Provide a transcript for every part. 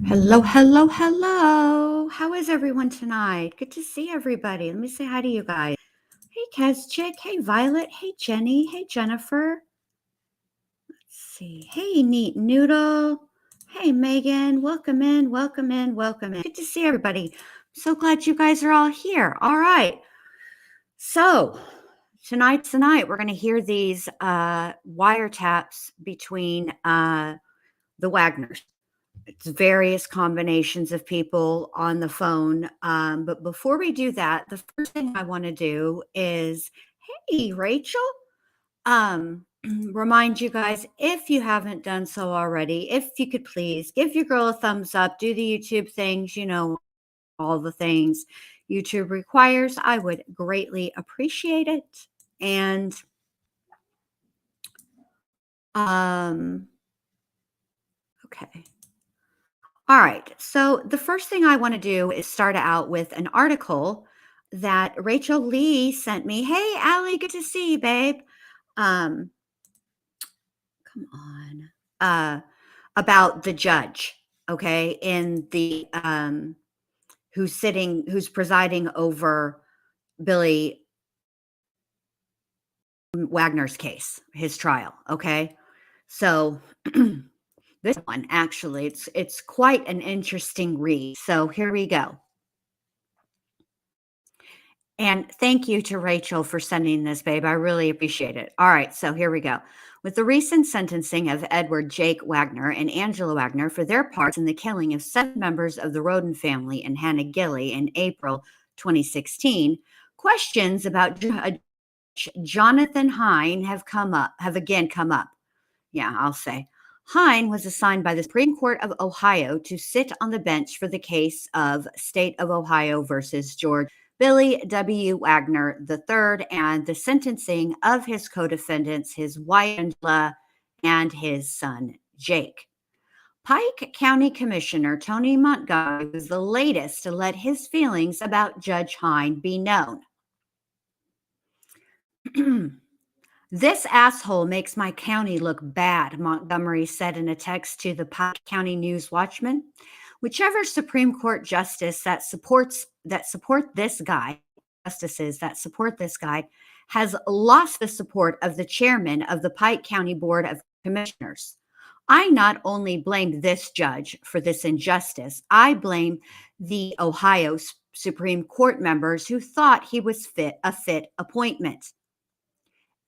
Hello, hello, hello. How is everyone tonight? Good to see everybody. Let me say hi to you guys. Hey, Keschick. Hey, Violet. Hey, Jenny. Hey, Jennifer. Let's see. Hey, Neat Noodle. Hey, Megan. Welcome in, welcome in, welcome in. Good to see everybody. I'm so glad you guys are all here. All right. So, tonight, we're going to hear these wiretaps between the Wagners. It's various combinations of people on the phone. But before we do that, the first thing I want to do is, hey, Rachel, remind you guys, if you haven't done so already, if you could please give your girl a thumbs up, do the YouTube things, all the things YouTube requires. I would greatly appreciate it. And okay. All right. So the first thing I want to do is start out with an article that Rachel Lee sent me. Hey, Allie, good to see you, babe. Um, come on. About the judge, okay, in the who's presiding over Billy Wagner's case, his trial, okay? So this one actually it's quite an interesting read. So here we go. And thank you to Rachel for sending this, babe. I really appreciate it. All right, so here we go. With the recent sentencing of Edward Jake Wagner and Angela Wagner for their parts in the killing of 7 members of the Rhoden family in Hannah Gilley in April 2016, questions about Jonathan Hine have again come up. Yeah, I'll say. Hine was assigned by the Supreme Court of Ohio to sit on the bench for the case of State of Ohio versus George Billy W. Wagner III and the sentencing of his co-defendants, his wife Angela and his son Jake. Pike County Commissioner Tony Montgomery was the latest to let his feelings about Judge Hine be known. This asshole makes my county look bad, Montgomery said in a text to the Pike County News Watchman. Whichever Supreme Court justices that support this guy has lost the support of the chairman of the Pike County Board of Commissioners. I not only blame this judge for this injustice, I blame the Ohio Supreme Court members who thought he was a fit appointment.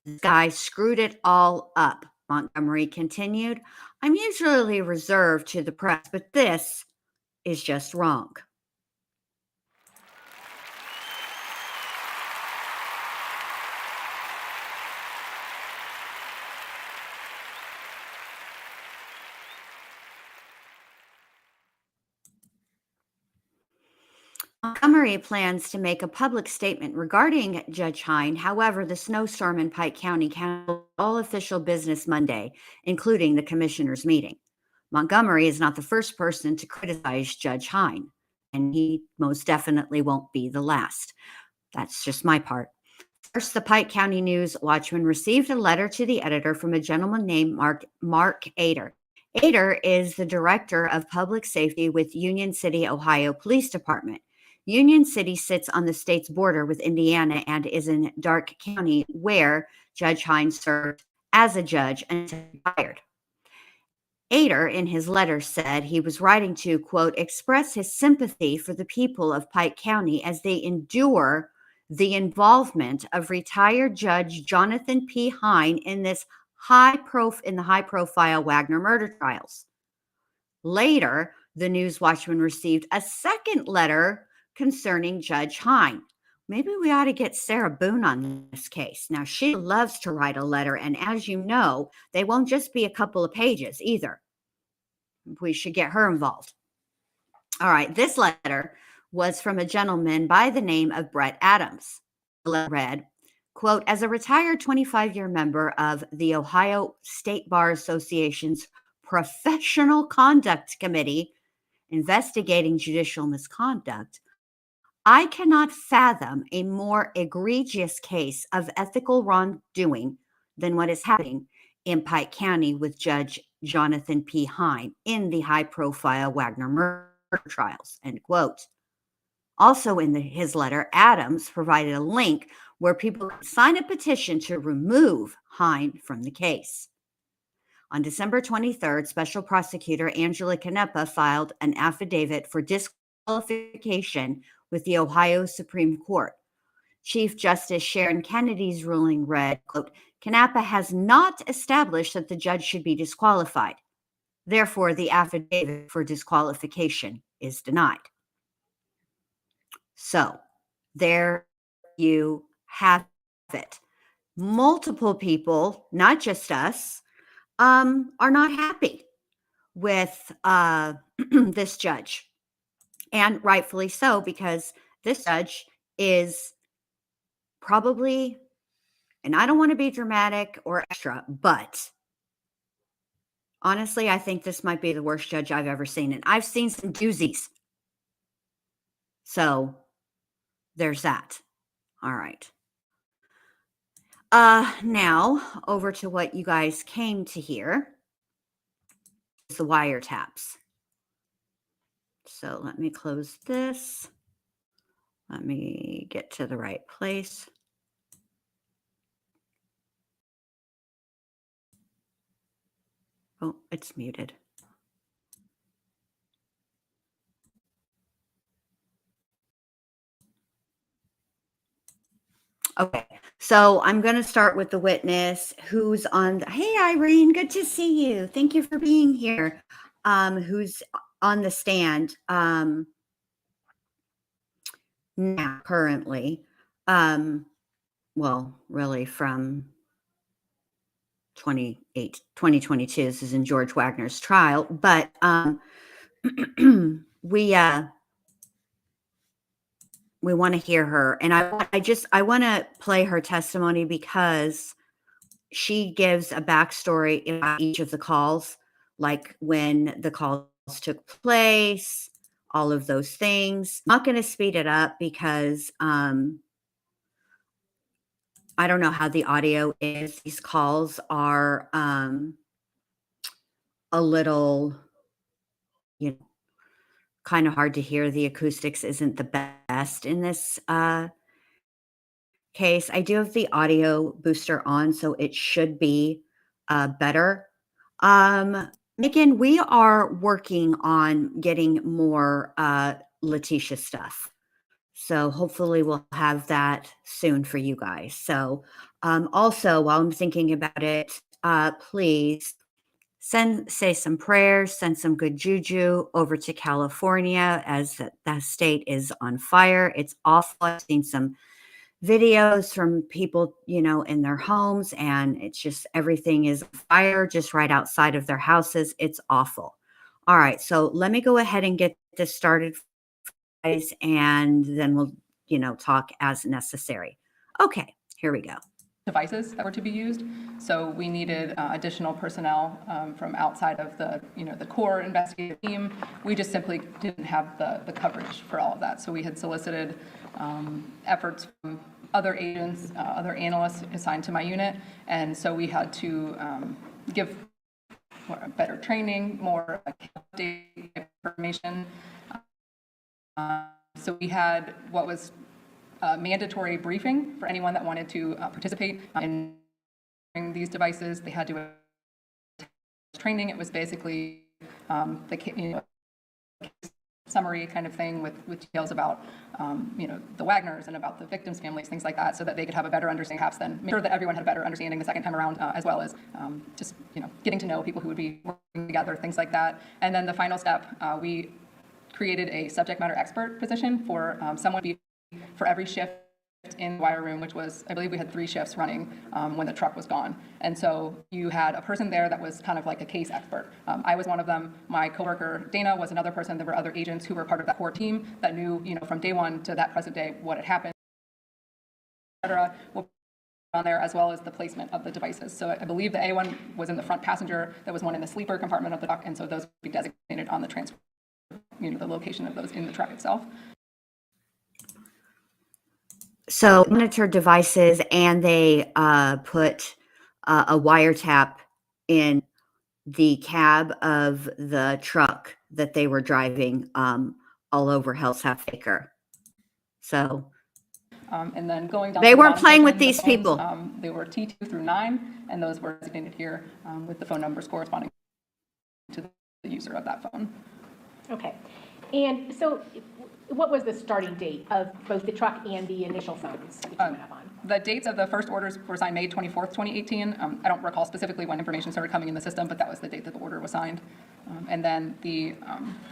This guy screwed it all up, Montgomery continued. I'm usually reserved to the press, but this is just wrong. Montgomery plans to make a public statement regarding Judge Hine. However, the snowstorm in Pike County canceled all official business Monday, including the commissioners' meeting. Montgomery is not the first person to criticize Judge Hine, and he most definitely won't be the last. That's just my part. First, the Pike County News Watchman received a letter to the editor from a gentleman named Mark Ader. Ader is the director of public safety with Union City, Ohio Police Department. Union City sits on the state's border with Indiana and is in Darke County, where Judge Hine served as a judge until retired. Ader, in his letter, said he was writing to, quote, express his sympathy for the people of Pike County as they endure the involvement of retired Judge Jonathan P. Hine in this high-profile Wagner murder trials. Later, the News Watchman received a second letter concerning Judge Hine. Maybe we ought to get Sarah Boone on this case. Now, she loves to write a letter, and as you know, they won't just be a couple of pages either. We should get her involved. All right, this letter was from a gentleman by the name of Brett Adams. The letter read, quote, as a retired 25-year member of the Ohio State Bar Association's Professional Conduct Committee investigating judicial misconduct, I cannot fathom a more egregious case of ethical wrongdoing than what is happening in Pike County with Judge Jonathan P. Hine in the high-profile Wagner murder trials, end quote. Also in his letter, Adams provided a link where people could sign a petition to remove Hine from the case. On December 23rd, Special Prosecutor Angela Wagner filed an affidavit for disqualification with the Ohio Supreme Court. Chief Justice Sharon Kennedy's ruling read, quote, Wagner has not established that the judge should be disqualified. Therefore, the affidavit for disqualification is denied. So, there you have it. Multiple people, not just us, are not happy with this judge. And rightfully so, because this judge is probably, and I don't want to be dramatic or extra, but honestly, I think this might be the worst judge I've ever seen. And I've seen some doozies. So there's that. All right. Now over to what you guys came to hear. The wiretaps. So let me close this. Let me get to the right place. Oh, it's muted. Okay, so I'm going to start with the witness who's on. Hey, Irene, good to see you. Thank you for being here. Who's on the stand now, currently? Well, really from 2022. This is in George Wagner's trial, but we want to hear her, and I want to play her testimony because she gives a backstory about each of the calls, like when the calls took place, all of those things. I'm not going to speed it up because I don't know how the audio is. These calls are a little, kind of hard to hear. The acoustics isn't the best in this case. I do have the audio booster on, so it should be better. Megan, we are working on getting more Letitia stuff. So hopefully we'll have that soon for you guys. So also, while I'm thinking about it, please say some prayers, send some good juju over to California as that state is on fire. It's awful. I've seen some videos from people, in their homes, and it's just everything is fire just right outside of their houses. It's awful. All right, so let me go ahead and get this started, guys, and then we'll, talk as necessary. Okay, here we go. Devices that were to be used. So we needed additional personnel from outside of the core investigative team. We just simply didn't have the coverage for all of that. So we had solicited efforts from other agents, other analysts assigned to my unit, and so we had to give better training, more updated information. So we had what was mandatory briefing for anyone that wanted to participate in these devices. They had to training. It was basically the summary kind of thing with details about the Wagners and about the victims' families, things like that, so that they could have a better understanding, perhaps then make sure that everyone had a better understanding the second time around, as well as just getting to know people who would be working together, things like that. And then the final step, we created a subject matter expert position for someone for every shift in the wire room, which was, I believe we had 3 shifts running when the truck was gone. And so you had a person there that was kind of like a case expert. I was one of them. My coworker, Dana, was another person. There were other agents who were part of that core team that knew, from day one to that present day, what had happened, etc. On there, as well as the placement of the devices. So I believe the A1 was in the front passenger. There was one in the sleeper compartment of the truck, and so those would be designated on the transfer, the location of those in the truck itself. So monitor devices, and they put a wiretap in the cab of the truck that they were driving all over Hell's Half Acre. So And then going down they to the weren't bottom playing section, with the these phones, people. They were T2 through 9, and those were designated here with the phone numbers corresponding to the user of that phone. Okay. And so what was the starting date of both the truck and the initial phones that you went up on? The dates of the first orders were signed May 24th, 2018. I don't recall specifically when information started coming in the system, but that was the date that the order was signed. And then the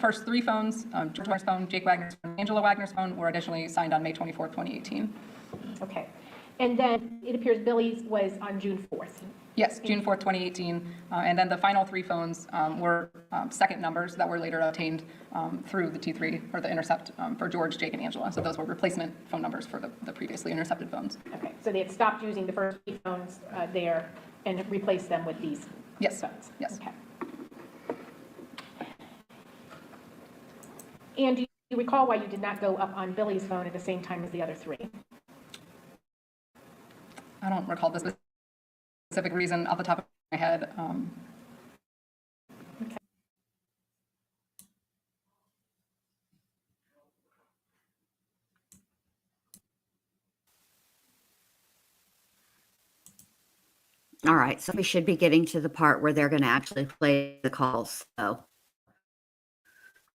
first 3 phones, Judge Wagner's phone, Jake Wagner's phone, Angela Wagner's phone, were additionally signed on May 24th, 2018. Okay. And then it appears Billy's was on June 4th. Yes, June 4th, 2018. And then the final 3 phones were second numbers that were later obtained through the T3 or the intercept for George, Jake, and Angela. So those were replacement phone numbers for the previously intercepted phones. Okay. So they had stopped using the first 3 phones there and replaced them with these Yes. phones? Yes. Okay. And do you recall why you did not go up on Billy's phone at the same time as the other 3? I don't recall the specific reason off the top of my head. Okay. All right, so we should be getting to the part where they're going to actually play the calls. So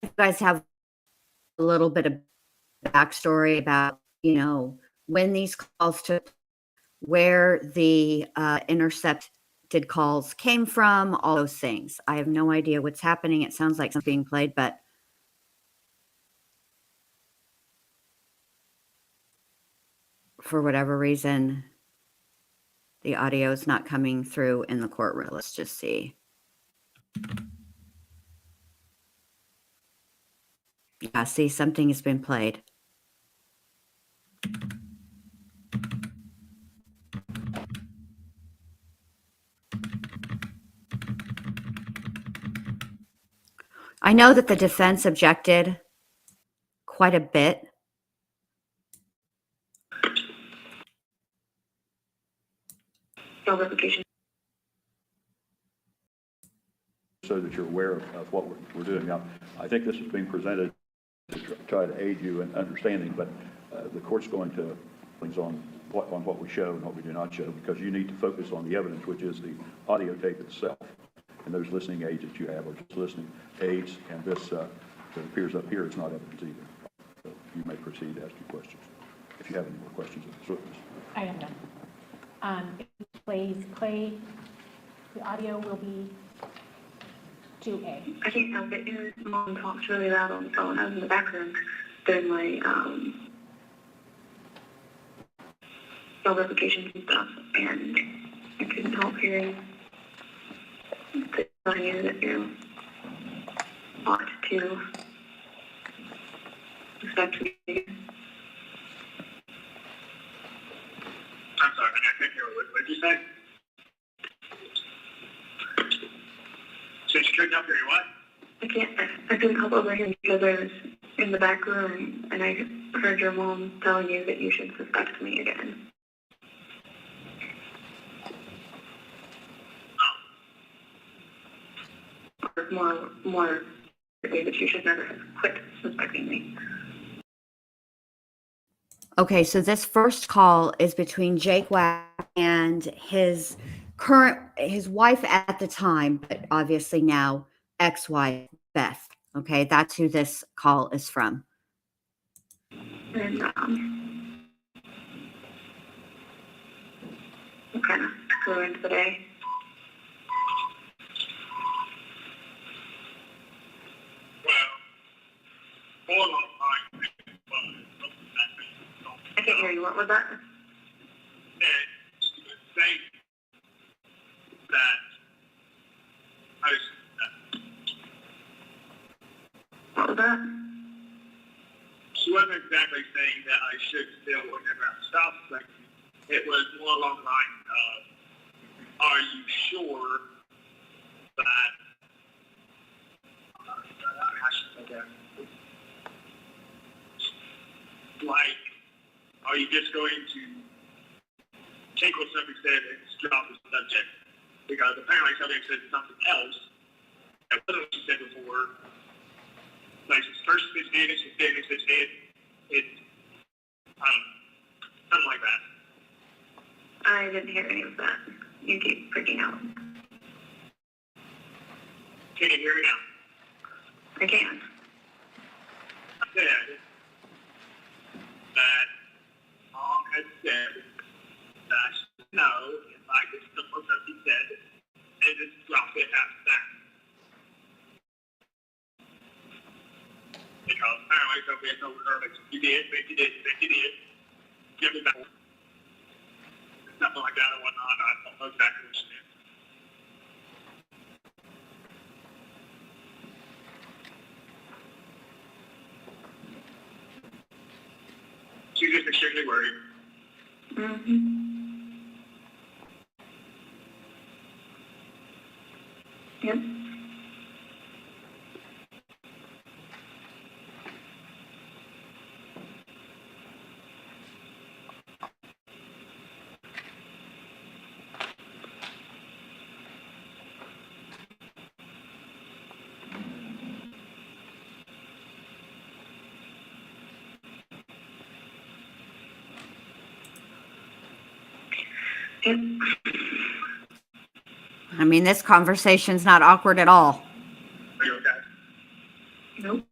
you guys have a little bit of backstory about, when these calls took, where the intercepted calls came from, all those things. I have no idea what's happening. It sounds like something's being played, but for whatever reason, the audio is not coming through in the courtroom. Let's just see. Yeah, see, something has been played. I know that the defense objected quite a bit. So that you're aware of what we're doing. Now, I think this is being presented to try to aid you in understanding, but the court's going to things on what we show and what we do not show, because you need to focus on the evidence, which is the audio tape itself. And those listening aids that you have are just listening aids, and this that appears up here is not evidence either. So you may proceed to ask your questions, if you have any more questions of this witness. I have none. Please, Clay, the audio will be 2A. I can't help it. His mom talks really loud on the phone. I was in the background doing my cell verifications and stuff, and I couldn't help hearing the you that you ought to respect me. I'm sorry, I couldn't hear what did you say? So you couldn't help hearing what? I couldn't help overhearing because I was in the back room and I heard your mom tell you that you should suspect me again. Or more that you should never have quit suspecting me. Okay, so this first call is between Jake Wagner and his wife at the time, but obviously now ex-wife, Beth. Okay, that's who this call is from. And I'm kind of ruined today. Well, hold on. I can't hear you. What was that? And say that I was. What was that? She wasn't exactly saying that I should still whenever I stop suspecting. It was more along the line of, are you sure that, how should I say that? Like, are you just going to take what somebody said and just drop the subject? Because apparently somebody subject said something else. That wasn't what she said before. Like, first it's did, it's did, it's did. It's, something like that. I didn't hear any of that. You keep freaking out. Can you hear me now? I can. I said that Mom had said that I should know if I could still what he said and just drop it after that. Because apparently somebody told her that you did, but you did, but you did. Give me back. Something like that or whatnot. I don't know exactly what she did. She's just extremely worried. Mm-hmm. Yep. Yep. I mean, this conversation's not awkward at all. Are you okay? Nope.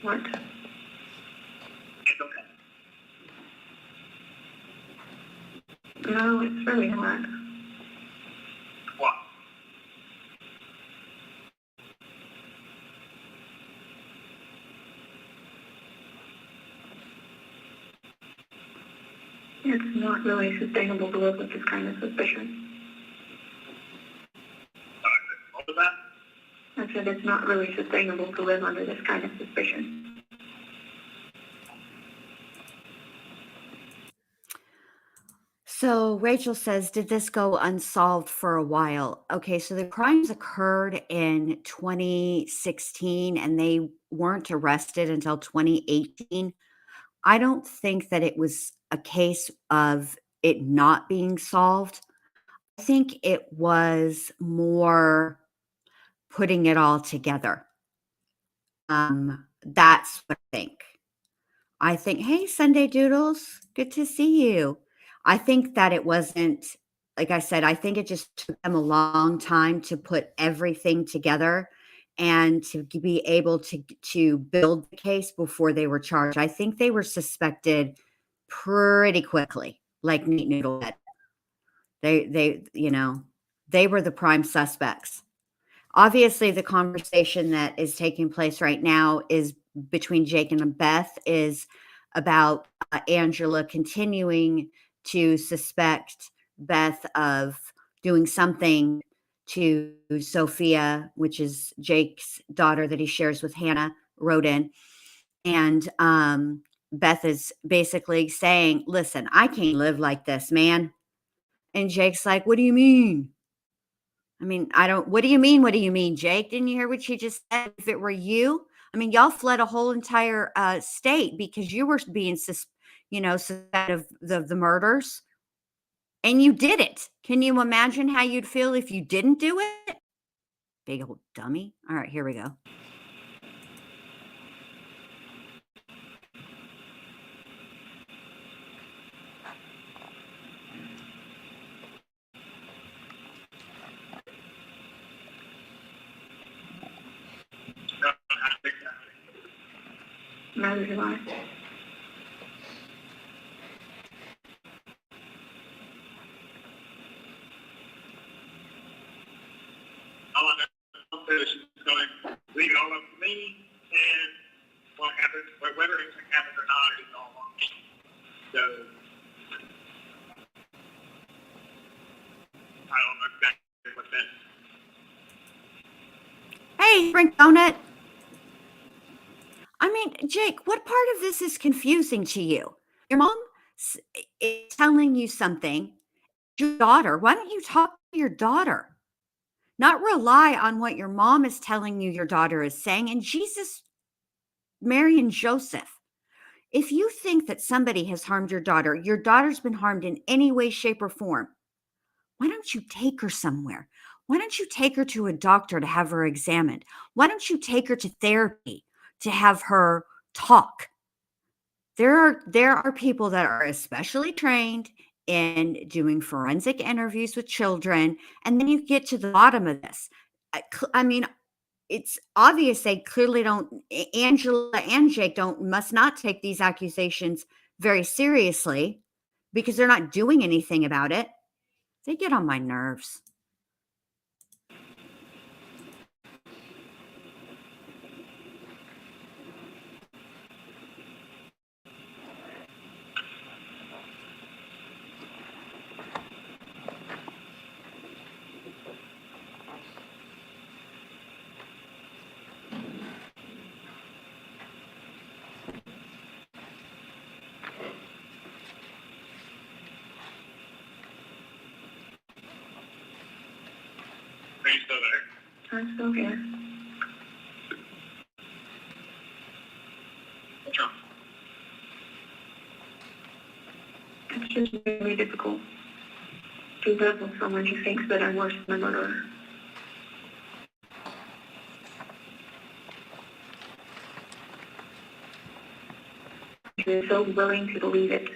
What? It's okay. No, it's really not. What? It's not really sustainable to live with this kind of suspicion. What was that? I said it's not really sustainable to live under this kind of suspicion. So Rachel says, did this go unsolved for a while? Okay, so the crimes occurred in 2016 and they weren't arrested until 2018. I don't think that it was a case of it not being solved. I think it was more putting it all together. That's what I think. I think, hey, Sunday Doodles, good to see you. I think that it wasn't, like I said, I think it just took them a long time to put everything together and to be able to build the case before they were charged. I think they were suspected pretty quickly, like Neat Noodle said. They were the prime suspects. Obviously, the conversation that is taking place right now is between Jake and Beth is about Angela continuing to suspect Beth of doing something to Sophia, which is Jake's daughter that he shares with Hannah Rhoden. And Beth is basically saying, listen, I can't live like this, man. And Jake's like, what do you mean? I mean, what do you mean? What do you mean, Jake? Didn't you hear what she just said? If it were you, I mean, y'all fled a whole entire state because you were being, suspected of the murders and you did it. Can you imagine how you'd feel if you didn't do it? Big old dummy. All right, here we go. Neither do I. All I know is she's going to leave it all up to me, and what happens, whether anything happens or not, is all on me. So, I don't know exactly what that is. Hey, Frank Donut. I mean, Jake, what part of this is confusing to you? Your mom is telling you something. Your daughter, why don't you talk to your daughter? not rely on what your mom is telling you your daughter is saying. And Jesus, Mary, and Joseph, if you think that somebody has harmed your daughter's been harmed in any way, shape, or form, why don't you take her somewhere? Why don't you take her to a doctor to have her examined? Why don't you take her to therapy to have her talk? There are people that are especially trained in doing forensic interviews with children, and then you get to the bottom of this. I mean, it's obvious they clearly don't. Angela and Jake don't must not take these accusations very seriously because they're not doing anything about it. They get on my nerves. Are you still there? I'm still here. Sure. It's just really difficult to live with someone who thinks that I'm worse than a murderer. You're so willing to believe it.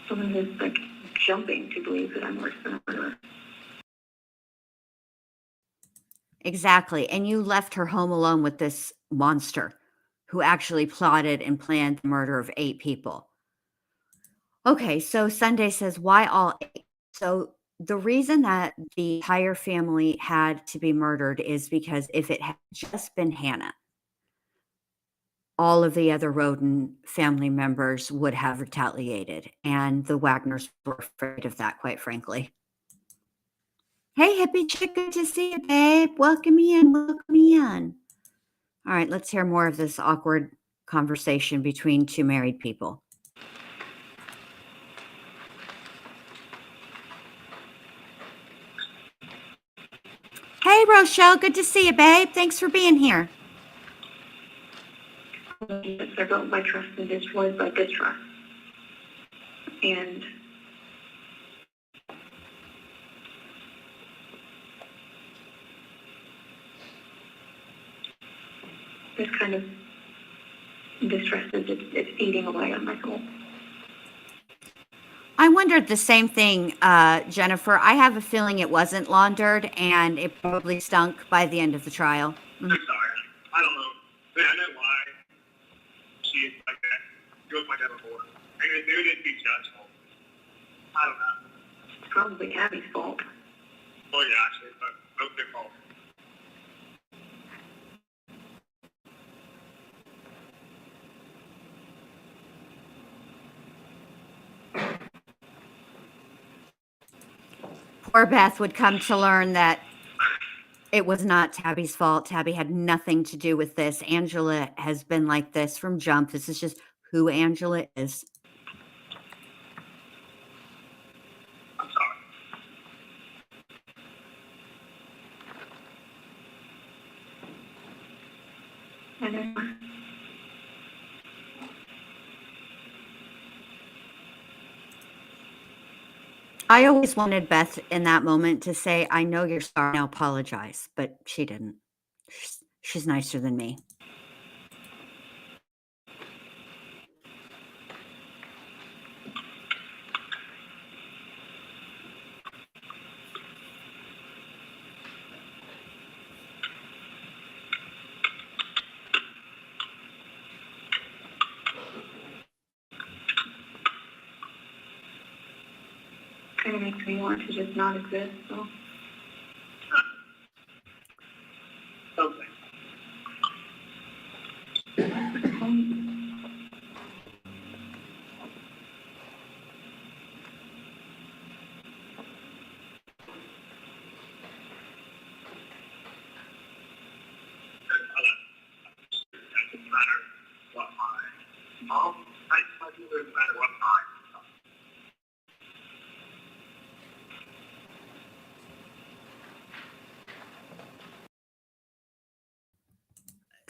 Someone who's like jumping to believe that I'm worse than a murderer. Exactly. And you left her home alone with this monster who actually plotted and planned the murder of 8 people. Okay, so Sunday says, why all 8? So the reason that the entire family had to be murdered is because if it had just been Hannah, all of the other Rhoden family members would have retaliated. And the Wagners were afraid of that, quite frankly. Hey, hippie chick, good to see you, babe. Welcome in, welcome in. All right, let's hear more of this awkward conversation between 2 married people. Hey, Rochelle, good to see you, babe. Thanks for being here. They're built by trust and destroyed by distrust. And this kind of distrust is it's eating away on my soul. I wondered the same thing, Jennifer. I have a feeling it wasn't laundered and it probably stunk by the end of the trial. I'm sorry. I don't know. I know why she is like that. She was my dad before. Maybe it didn't be Judge's fault. I don't know. It's probably Abby's fault. Oh yeah, actually, but both their fault. Poor Beth would come to learn that it was not Tabby's fault. Tabby had nothing to do with this. Angela has been like this from jump. This is just who Angela is. I'm sorry. I know. I always wanted Beth in that moment to say, I know you're sorry, now apologize, but she didn't. She's nicer than me. Kind of makes me want to just not exist, so. Okay. It doesn't matter what my mom thinks I do, it doesn't matter what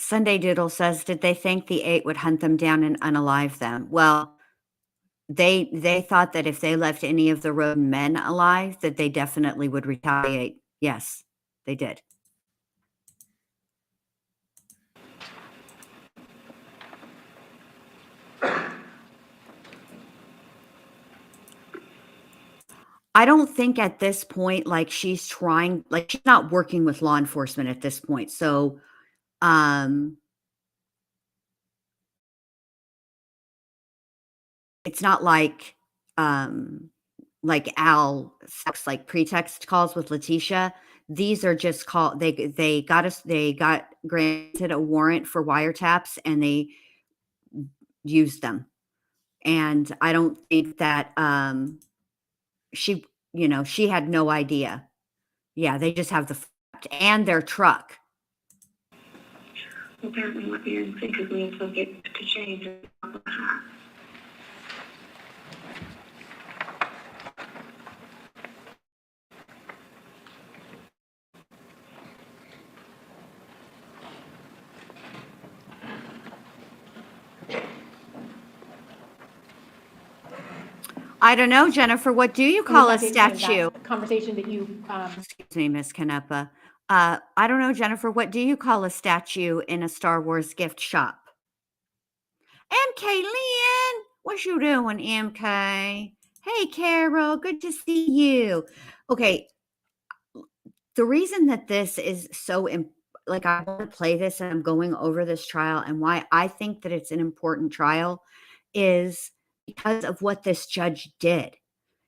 Sunday Doodle says, did they think the 8 would hunt them down and unalive them? Well, they thought that if they left any of the Rhoden men alive, that they definitely would retaliate. Yes, they did. I don't think at this point, like she's not working with law enforcement at this point. So, it's not like Al sucks like pretext calls with Letitia. These are just they got granted a warrant for wiretaps and they used them. And I don't think that she had no idea. Yeah, they just have the fact and their truck. Apparently what you're thinking me is subject to change. I don't know, Jennifer. What do you call a statue? Conversation that you, Excuse me, Miss Canepa. I don't know, Jennifer. What do you call a statue in a Star Wars gift shop? MK Lynn, what you doing, MK? Hey, Carol, good to see you. Okay, the reason that this is so like I want to play this and I'm going over this trial and why I think that it's an important trial is because of what this judge did.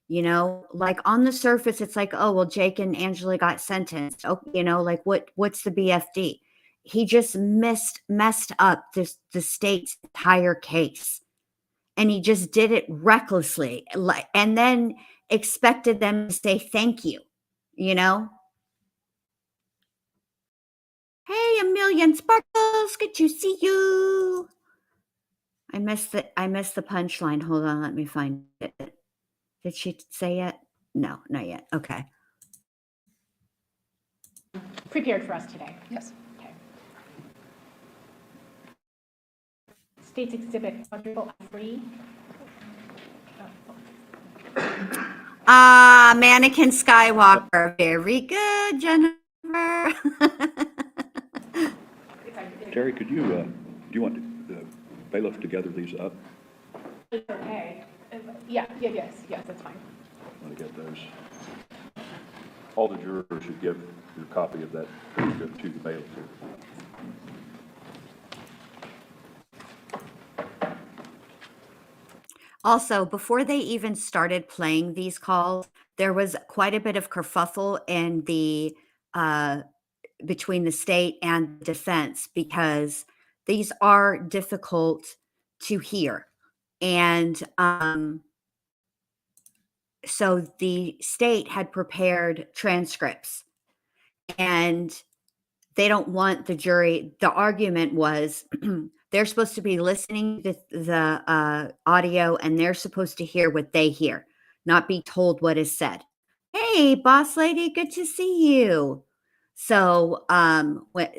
You know, like on the surface, it's like, oh, well, Jake and Angela got sentenced. Oh, you know, like what's the BFD? He just messed up the state's entire case. And he just did it recklessly. And then expected them to say thank you, you know? Hey, a million sparkles, good to see you. I missed the punchline. Hold on, let me find it. Did she say it? No, not yet. Okay. prepared for us today. Yes. Okay. State's Exhibit quadruple F3. Mannequin Skywalker. Very good, Jennifer. Terry, could you, do you want the bailiff to gather these up? Okay. Yes, that's fine. Let me get those. All the jurors should give you a copy of that transcript to the bailiff. Also, before they even started playing these calls, there was quite a bit of kerfuffle in the between the state and defense because these are difficult to hear. And so the state had prepared transcripts and they don't want the jury. The argument was they're supposed to be listening to the audio and they're supposed to hear what they hear, not be told what is said. Hey, boss lady, good to see you. So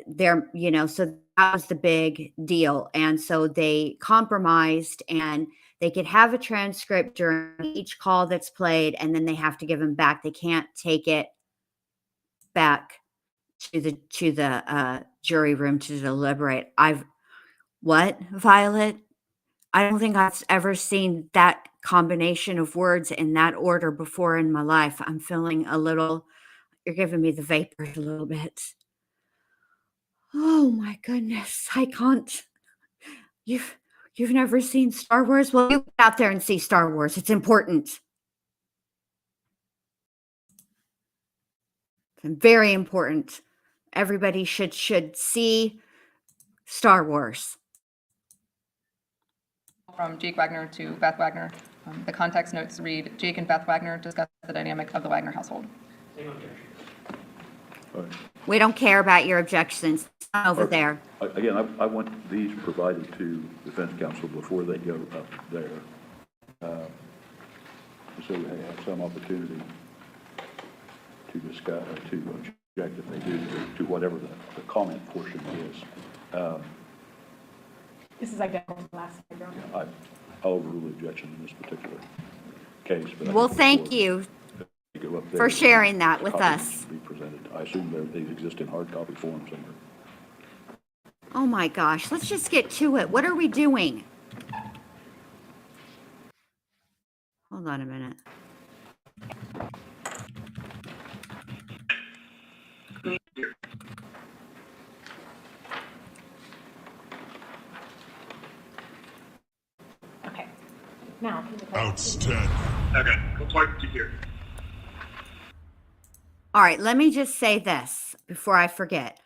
they're, so that was the big deal. And so they compromised and they could have a transcript during each call that's played, and then they have to give them back. They can't take it back to the jury room to deliberate. What, Violet? I don't think I've ever seen that combination of words in that order before in my life. I'm feeling you're giving me the vapors a little bit. Oh my goodness, I can't. You've never seen Star Wars? Well, you get out there and see Star Wars. It's important. It's very important. Everybody should see Star Wars. From Jake Wagner to Beth Wagner. The context notes read, Jake and Beth Wagner discuss the dynamic of the Wagner household. All right. We don't care about your objections over there. Again, I want these provided to defense counsel before they go up there. So they have some opportunity to discuss, to object if they do, to whatever the comment portion is. This is identical to the last time, Your Honor. I'll overrule the objection in this particular case. But I Well, think the thank court- you go up there for and sharing that with copies us. Be presented. I assume they exist in hard copy form somewhere. Oh my gosh, let's just get to it. What are we doing? Hold on a minute. Okay. Now, can you tell- Outstanding. Okay, we'll talk to you here. All right, let me just say this before I forget.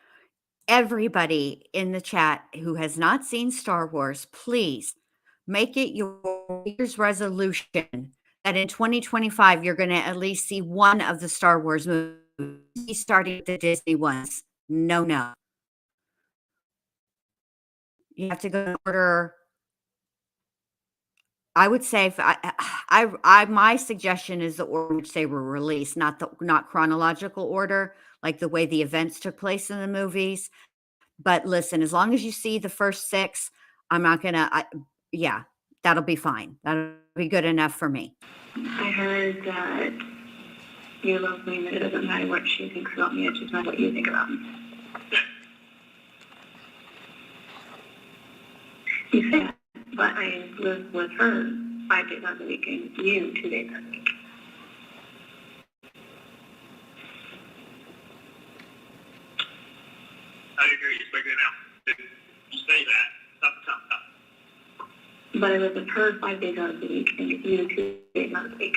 Everybody in the chat who has not seen Star Wars, please make it your year's resolution that in 2025 you're going to at least see one of the Star Wars movies, starting with the Disney ones. No. You have to go in order. I would say if my suggestion is the order in which they were released, not chronological order, like the way the events took place in the movies. But listen, as long as you see the first 6, I'm not gonna. Yeah, that'll be fine. That'll be good enough for me. I heard that you love me, that it doesn't matter what she thinks about me, it's just not what you think about me. You say that, but I live with her 5 days out of the week and you 2 days out of the week. I hear you speaking now. You say that, stop. But I live with her 5 days out of the week and you 2 days out of the week.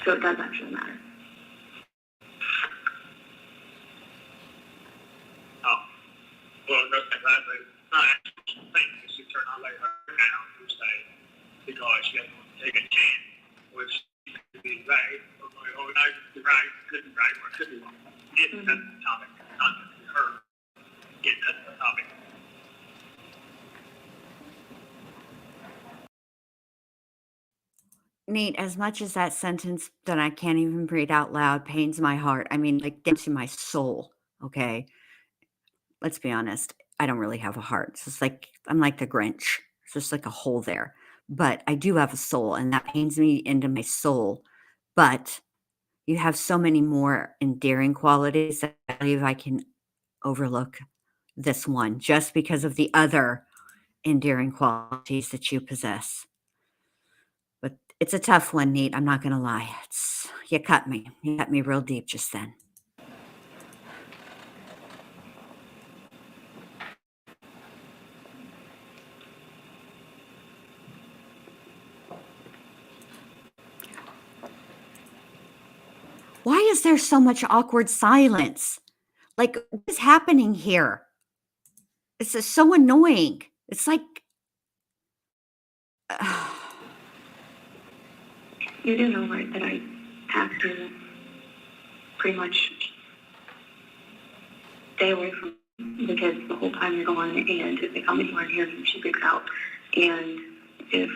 So it does actually matter. Oh, well, that's exactly, not actually thing, is you turn on let her down, you say, because she doesn't want to take a chance, which could be right, or not right, could be right, or could be wrong. That's the topic, not her. That's the topic. Nate, as much as that sentence that I can't even read out loud pains my heart, I mean, like, gets to my soul, okay? Let's be honest. I don't really have a heart. It's just like, I'm like the Grinch. It's just like a hole there. But I do have a soul, and that pains me into my soul. But you have so many more endearing qualities that I believe I can overlook this one just because of the other endearing qualities that you possess. But it's a tough one, Nate. I'm not going to lie. You cut me. You cut me real deep just then. Why is there so much awkward silence? Like, what is happening here? It's just so annoying. It's like, You do know, right, that I have to pretty much stay away from the kids the whole time you're gone, and if they come anywhere near me, she freaks out. And if,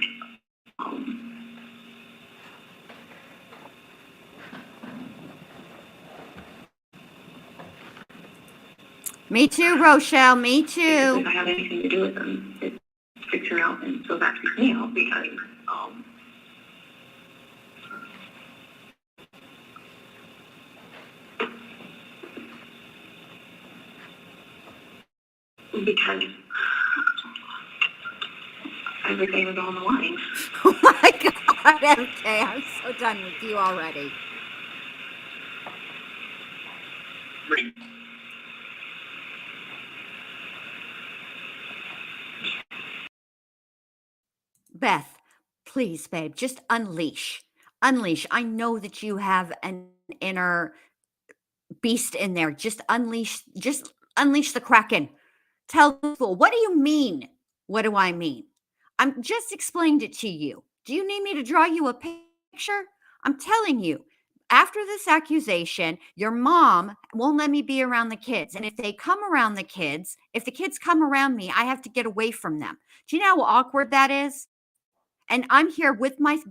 me too, Rochelle. Me if too. I have anything to do with them, it freaks her out, and so that freaks me out because everything is on the line. Oh my God. Okay, I'm so done with you already. Beth, please, babe, just unleash. Unleash. I know that you have an inner beast in there. Just unleash the Kraken. Tell people, what do you mean? What do I mean? I'm just explained it to you. Do you need me to draw you a picture? I'm telling you, after this accusation, your mom won't let me be around the kids. And if they come around the kids, if the kids come around me, I have to get away from them. Do you know how awkward that is? And I'm here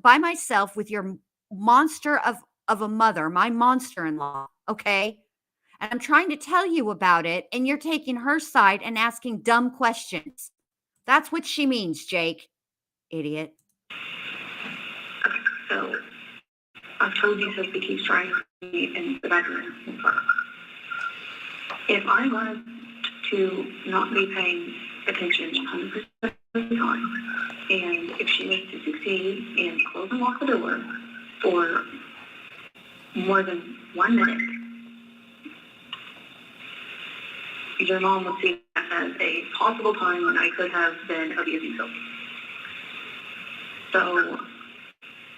by myself with your monster of a mother, my monster-in-law, okay? And I'm trying to tell you about it, and you're taking her side and asking dumb questions. That's what she means, Jake. Idiot. Okay, so I've told you Sophie keeps trying to be in the bedroom in front of her. If I was to not be paying attention 100% of the time, and if she was to succeed in close and lock the door for more than 1 minute, your mom would see that as a possible time when I could have been abusing Sophie. So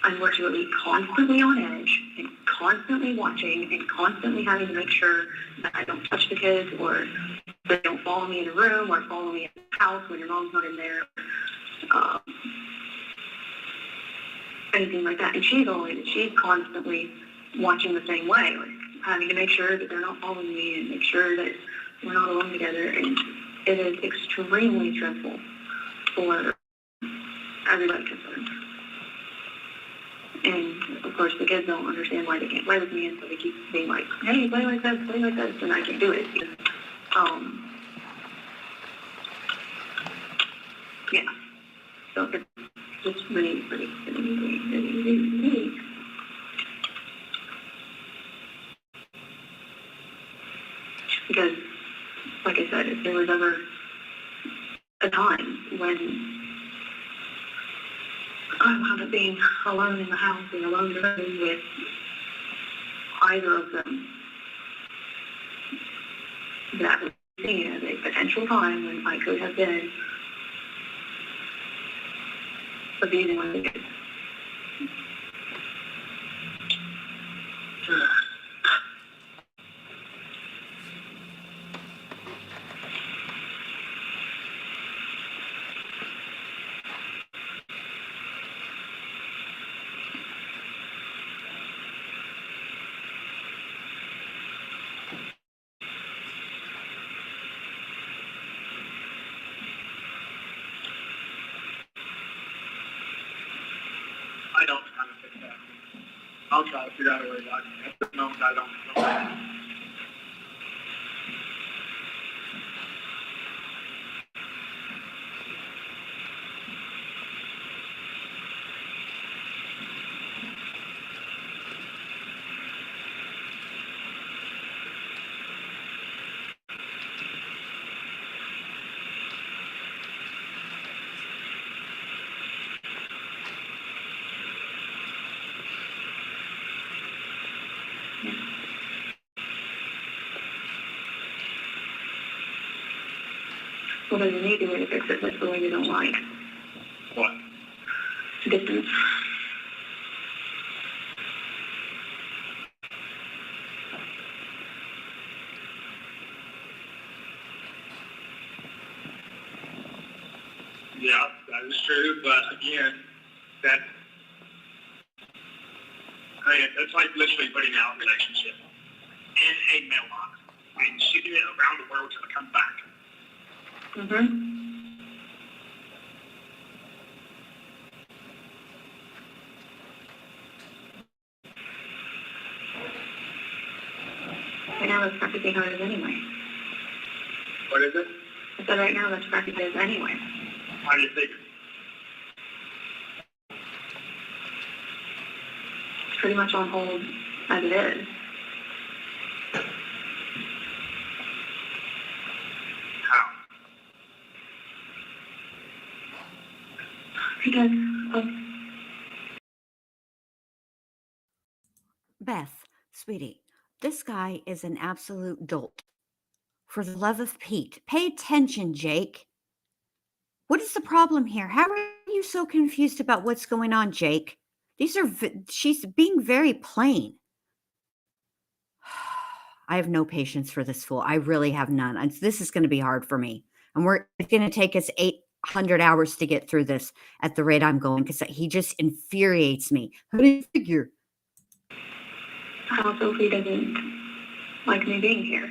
unfortunately, constantly on edge and constantly watching and constantly having to make sure that I don't touch the kids or they don't follow me in the room or follow me in the house when your mom's not in there, anything like that. And she's constantly watching the same way, like having to make sure that they're not following me and make sure that we're not alone together. And it is extremely stressful for everybody concerned. And of course, the kids don't understand why they can't play with me, and so they keep being like, "Hey, play like this," and I can't do it. Yeah. So it's just really. Because, like I said, if there was ever a time when I wound up being alone in the house and alone in the room with either of them, that would be seen as a potential time when I could have been abusing one of the kids. I don't kind of think that. I'll try to figure out a way to, at the moment, I don't know. Well, there's an easy way to fix it. That's the way you don't like. What? Distance. Yeah, that is true, but again, that's like literally putting out a relationship in a mailbox and shooting it around the world till it comes back. Mm-hmm. Right now, that's practically how it is anyway. What is it? I said right now, that's practically how it is anyway. How do you think? It's pretty much on hold as it is. How? Because Beth, sweetie, this guy is an absolute dolt. For the love of Pete, pay attention, Jake. What is the problem here? How are you so confused about what's going on, Jake? She's being very plain. I have no patience for this fool. I really have none. And this is going to be hard for me. And it's going to take us 800 hours to get through this at the rate I'm going, because he just infuriates me. How do you figure? how Sophie doesn't like me being here.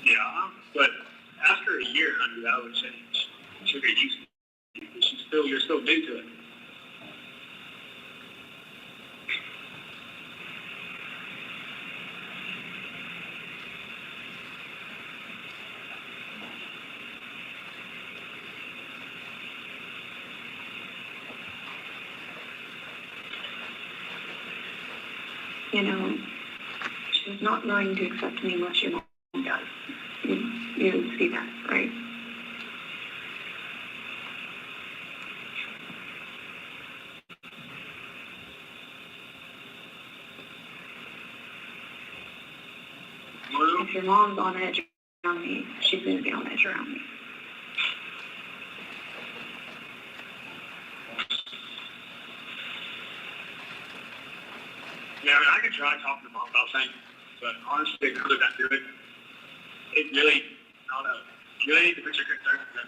Yeah, but after a year, honey, that would change. She'll get used to it. She's you're still new to it. You know, she's not going to accept me unless your mom does. You see that, right? Well, If your mom's on edge around me, she's going to be on edge around me. yeah, I mean, I could try talking to mom about things, but honestly, other than do it, it really, I don't know, you really need to put your concerns in.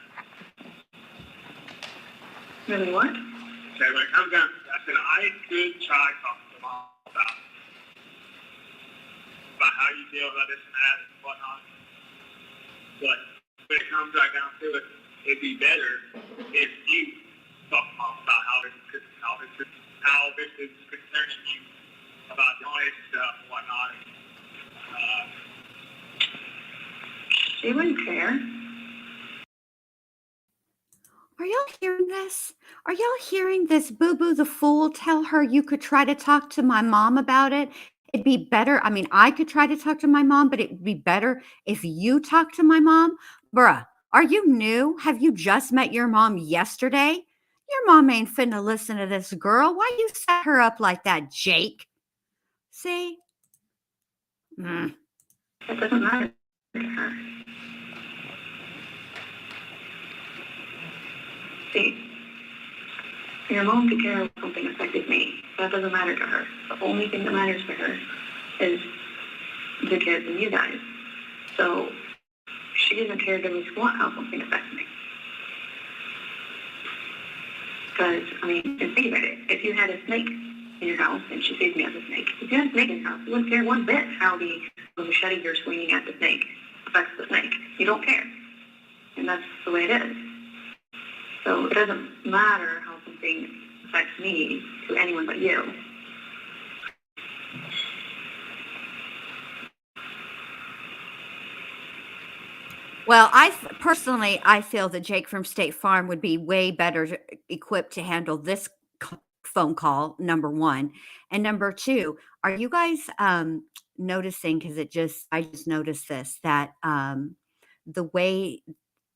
Really what? Okay, when it comes down, I said I could try talking to mom about how you feel about this and that and whatnot. But when it comes right down to it, it'd be better if you talk to mom about how this is concerning you about doing stuff and whatnot. She wouldn't care. Are y'all hearing this? Are y'all hearing this? Boo Boo the Fool tell her you could try to talk to my mom about it. It'd be better. I mean, I could try to talk to my mom, but it'd be better if you talk to my mom. Bruh, are you new? Have you just met your mom yesterday? Your mom ain't finna listen to this girl. Why you set her up like that, Jake? See? Mm. It doesn't matter to her. See, your mom could care if something affected me. That doesn't matter to her. The only thing that matters to her is the kids and you guys. So she doesn't care to me squat how something affects me. Because, I mean, and think about it. If you had a snake in your house and she sees me as a snake, if you had a snake in your house, you wouldn't care one bit how the machete you're swinging at the snake affects the snake. You don't care. And that's the way it is. So it doesn't matter how something affects me to anyone but you. Well, personally, I feel that Jake from State Farm would be way better equipped to handle this phone call, number one. And number two, are you guys noticing, because I just noticed this, that the way,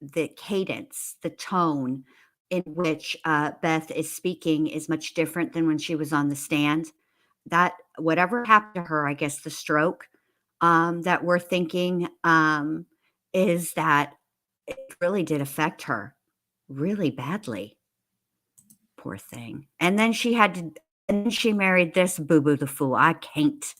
the cadence, the tone in which Beth is speaking is much different than when she was on the stand? That whatever happened to her, I guess the stroke that we're thinking is that it really did affect her really badly. Poor thing. And then and then she married this Boo Boo the Fool. I can't.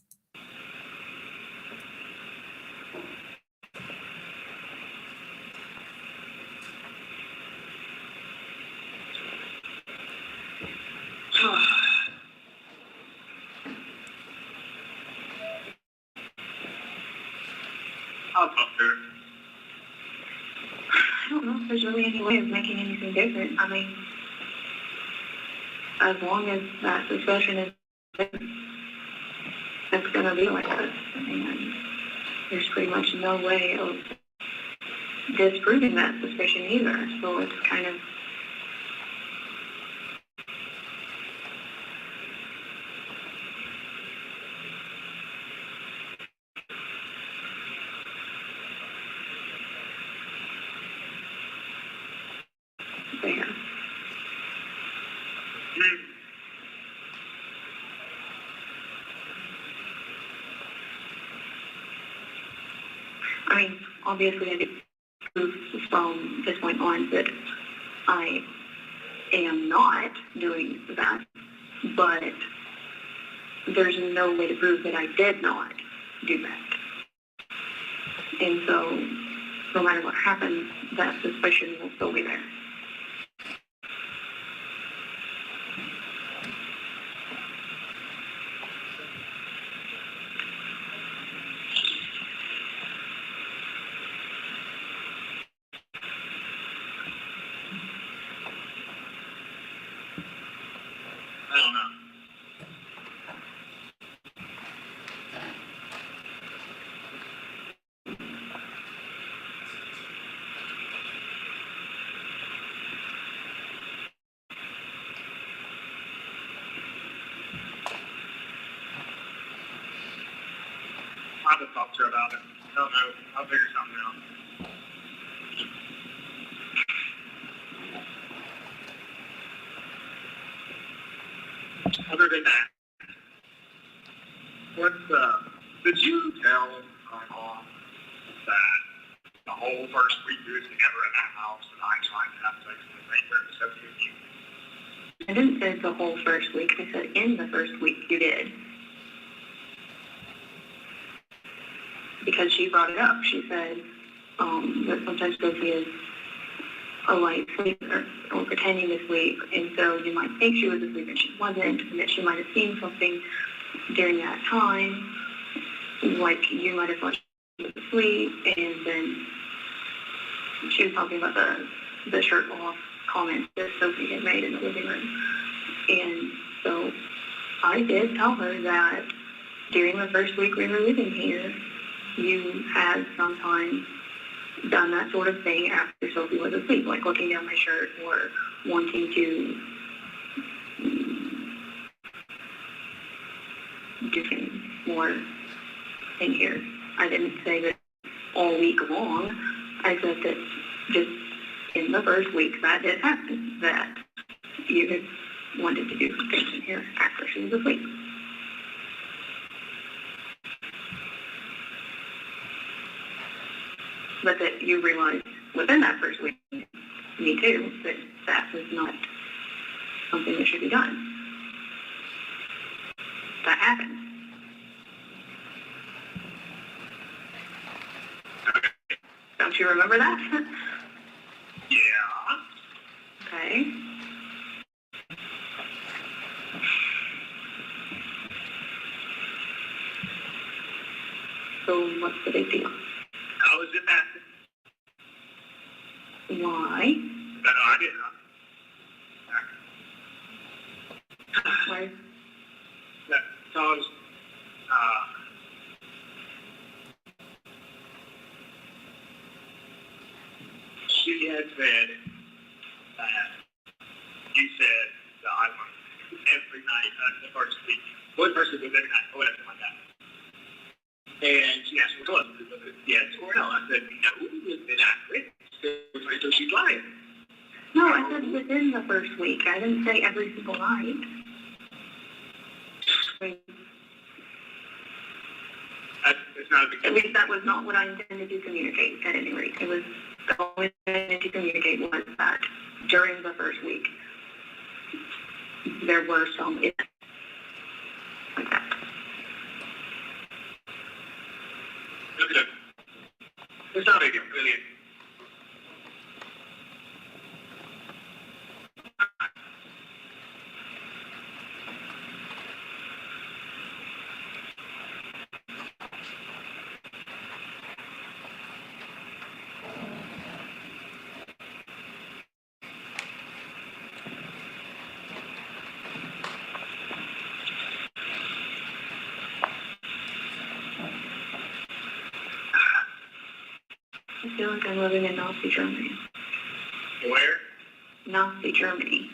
I'll talk to her. I don't know if there's really any way of making anything different. I mean, as long as that suspicion is there, it's going to be like that. And there's pretty much no way of disproving that suspicion either. So it's kind of there. I mean, obviously, I did prove from this point on that I am not doing that, but there's no way to prove that I did not do that. And so, no matter what happens, that suspicion will still be there. have to talk to her about it. I don't know. I'll figure something out. Other than that, did you tell my mom that the whole first week we was together in that house and I tried to have sex in the same room as you? I didn't say the whole first week. I said in the first week you did. Because she brought it up. She said that sometimes Sophie is a light sleeper or pretending to sleep, and so you might think she was asleep and she wasn't, and that she might have seen something during that time, like you might have thought she was asleep, and then she was talking about the shirt off comment that Sophie had made in the living room. And so I did tell her that during the first week we were living here, you had sometimes done that sort of thing after Sophie was asleep, like looking down my shirt or wanting to do things more in here. I didn't say that all week long. I said that just in the first week that did happen, that you had wanted to do some things in here after she was asleep. But that you realized within that first week, me too, that that was not something that should be done. That happened. Don't you remember that? Yeah. Okay. So what's the big deal? I was just asking. Why? No, I didn't. Why? Because she had said that you said that I was every night the first week. One person was every night, or whatever like that. And she asked me, was it yes or no? I said, no, it was inaccurate. So she's lying. No, I said within the first week. I didn't say every single night. It's not a big At least that was not what I intended to communicate at any rate. It was the only thing I intended to communicate was that during the first week, there were some events like that. Okay. It's not a big deal, really. I feel like I'm living in Nazi Germany. Where? Nazi Germany.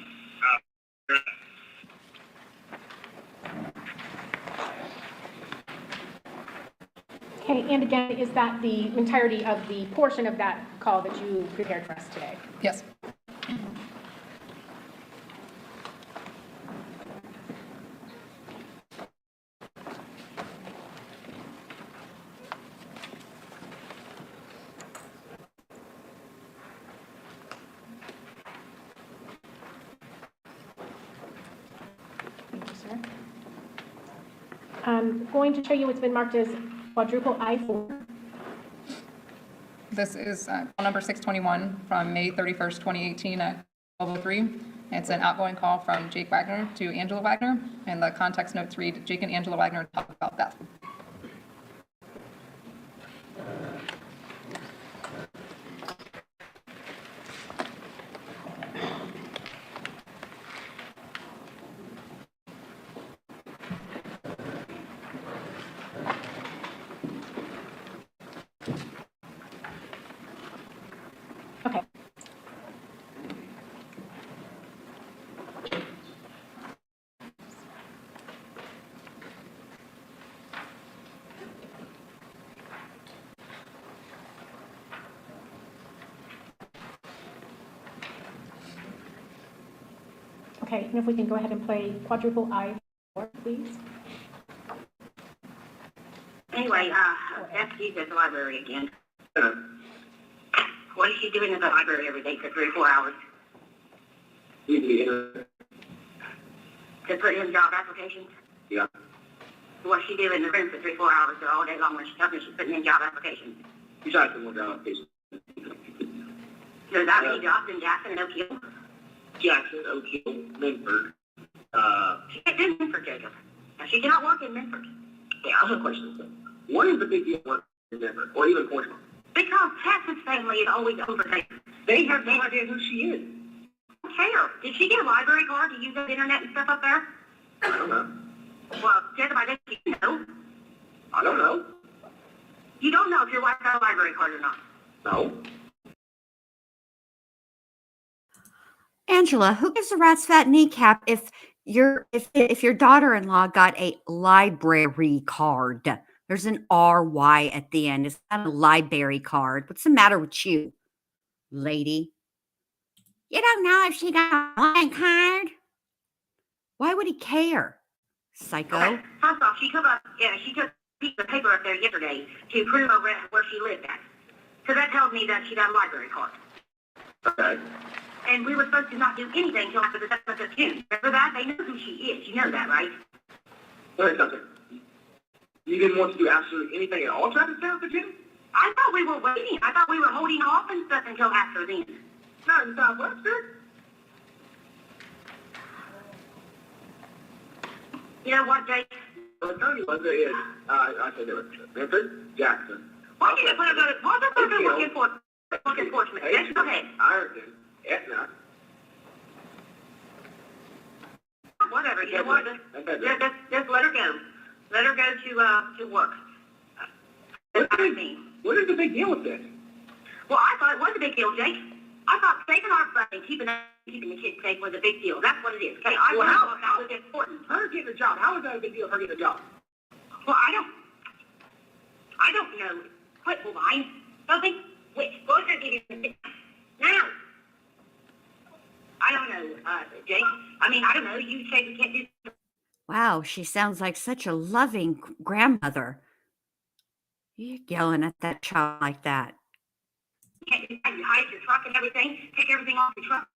Okay, and again, is that the entirety of the portion of that call that you prepared for us today? Yes. Thank you, sir. I'm going to show you what's been marked as quadruple I-4. This is call number 621 from May 31st, 2018 at 12:03. It's an outgoing call from Jake Wagner to Angela Wagner, and the context notes read, Jake and Angela Wagner talk about Beth. Okay. Okay, and if we can go ahead and play quadruple I, please. Anyway, that's Steve at the library again. What is she doing at the library every day for 3 or 4 hours? To put in job applications? Yeah. What she do in the room for 3 or 4 hours or all day long when she tells me she's putting in job applications? She's trying to put more job applications. There's that many jobs in Jackson and Oak Hill? Jackson, Oak Hill, Minford. She can't do Minford, Jacob. Now, she cannot work in Minford. Yeah, I have a question. What is the big deal working in Minford, or even Portsmouth? Because Tess's family is always overtaken. They have no idea who she is. I don't care. Did she get a library card to use the internet and stuff up there? I don't know. Well, Jacob, I think you know. I don't know. You don't know if your wife got a library card or not. No. Angela, who gives a rat's fat kneecap if your daughter-in-law got a library card? There's an RY at the end. It's not a library card. What's the matter with you, lady? You don't know if she got a blank card? Why would he care? Psycho. Okay. First off, she took a piece of paper up there yesterday to prove where she lived at. So that tells me that she got a library card. Okay. And we were supposed to not do anything until after the 7th of June. Remember that? They know who she is. You know that, right? Wait a second. You didn't want to do absolutely anything at all to the 7th of June? I thought we were waiting. I thought we were holding off and stuff until after then. Not in Southwestern. You know what, Jake? Well, the county was there is, I said there was Minford, Jackson. Why don't you put a work enforcement? Jake, go ahead. Ireton, Etna. Whatever. You know what? Just let her go. Let her go to work. What is the big deal with this? Well, I thought it was a big deal, Jake. I thought saving our butt and keeping the kids safe was a big deal. That's what it is. Okay, I thought that was important. Her getting a job. How is that a big deal, her getting a job? Well, I don't know. Quit lying. Something. Wait, go ahead and give me now. I don't know, Jake. I mean, I don't know. You say we can't do. Wow, she sounds like such a loving grandmother. You're yelling at that child like that. You hide your truck and everything. Take everything off your truck.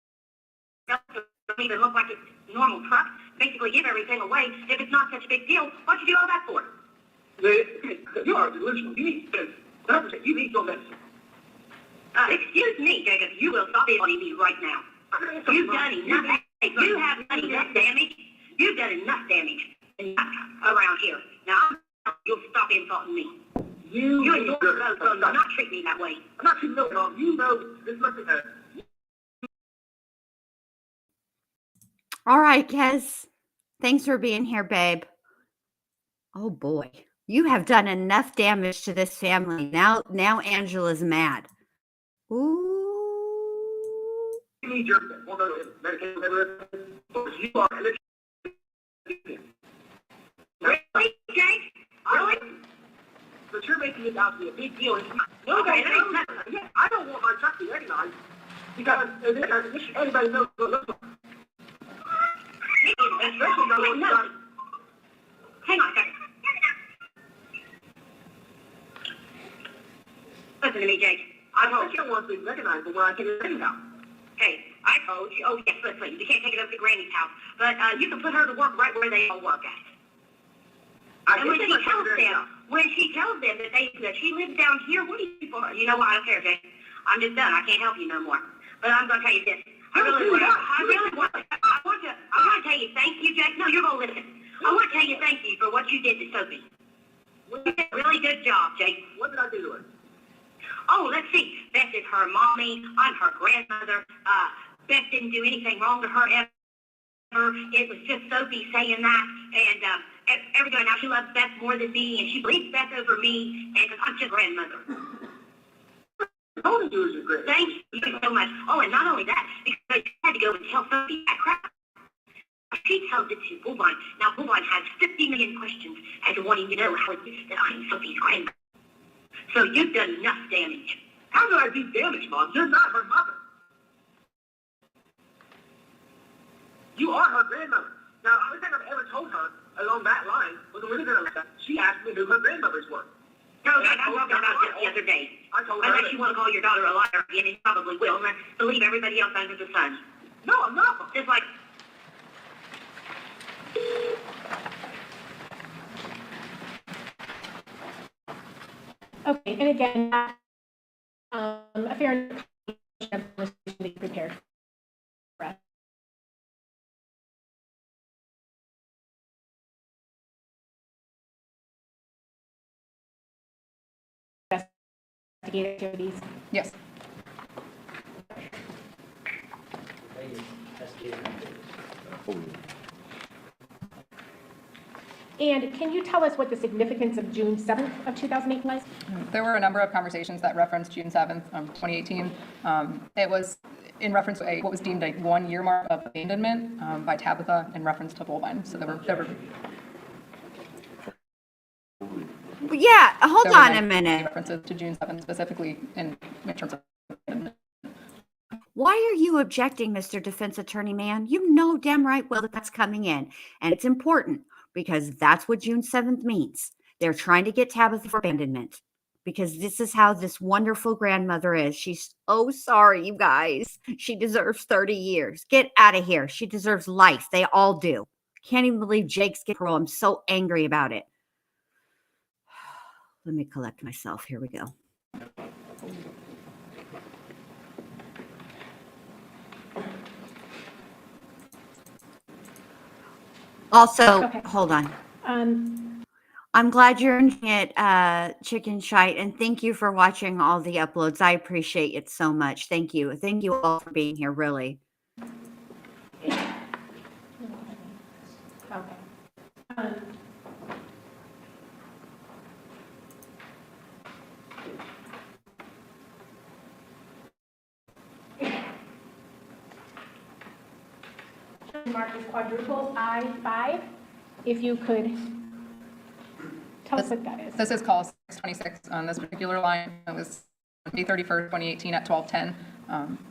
Don't even look like it's a normal truck. Basically, give everything away. If it's not such a big deal, what'd you do all that for? You are delusional. You need to you need your medicine. Excuse me, Jacob. You will stop bullying me right now. You've done enough. You have done enough damage. You've done enough damage around here. Now, you'll stop insulting me. You and your folks will not treat me that way. I'm not treating you wrong. You know this must have. All right, Kez. Thanks for being here, babe. Oh boy. You have done enough damage to this family. Now Angela's mad. Ooh. You need your medication. You are. Really, Jake? Really? But you're making it out to be a big deal. Okay, I don't want my truck to be recognized because everybody knows what it looks like. Especially no. Hang on a second. Listen to me, Jake. I don't want to be recognized for where I can recognize. Hey, I told you. Oh, yes, listen. You can't take it up to Granny's house. But you can put her to work right where they all work at. And when she tells them that she lives down here, what do you for? You know what? I don't care, Jake. I'm just done. I can't help you no more. But I'm going to tell you this. I want to tell you thank you, Jake. No, you're going to listen. I want to tell you thank you for what you did to Sophie. You did a really good job, Jake. What did I do to her? Oh, let's see. Beth is her mommy. I'm her grandmother. Beth didn't do anything wrong to her ever. It was just Sophie saying that. And everybody now she loves Beth more than me, and she believes Beth over me, and because I'm just grandmother. I want to do is your grandmother. Thank you so much. Oh, and not only that, because you had to go and tell Sophie that crap. She tells it to Bourbon. Now, Bourbon has 50 million questions as to wanting to know how it is that I'm Sophie's grandmother. So you've done enough damage. How did I do damage, Mom? You're not her mother. You are her grandmother. Now, the only thing I've ever told her along that line was when we were going to she asked me who her grandmothers were. No, I talked about this the other day. I told her Unless you want to call your daughter a liar again, and you probably will, and I believe everybody else under the sun. No, I'm not. Just like Okay, and again, a fair conversation to be prepared for us. Investigative activities. Yes. And can you tell us what the significance of June 7th of 2008 was? There were a number of conversations that referenced June 7th, 2018. It was in reference to what was deemed a 1-year mark of abandonment by Tabitha in reference to Bullvine. So there were Yeah, hold there were on a many minute. references to June 7th specifically in terms of abandonment. Why are you objecting, Mr. Defense Attorney Man? You know damn right well that that's coming in. And it's important because that's what June 7th means. They're trying to get Tabitha for abandonment because this is how this wonderful grandmother is. She's so sorry, you guys. She deserves 30 years. Get out of here. She deserves life. They all do. Can't even believe Jake's getting parole. I'm so angry about it. Let me collect myself. Here we go. Also, Okay. hold on. Um, I'm glad you're enjoying it, Chicken Shite, and thank you for watching all the uploads. I appreciate it so much. Thank you. Thank you all for being here, really. okay. Mark is quadruple I-5. If you could tell us what that is. This is call 626 on this particular line. It was May 31st, 2018 at 12:10.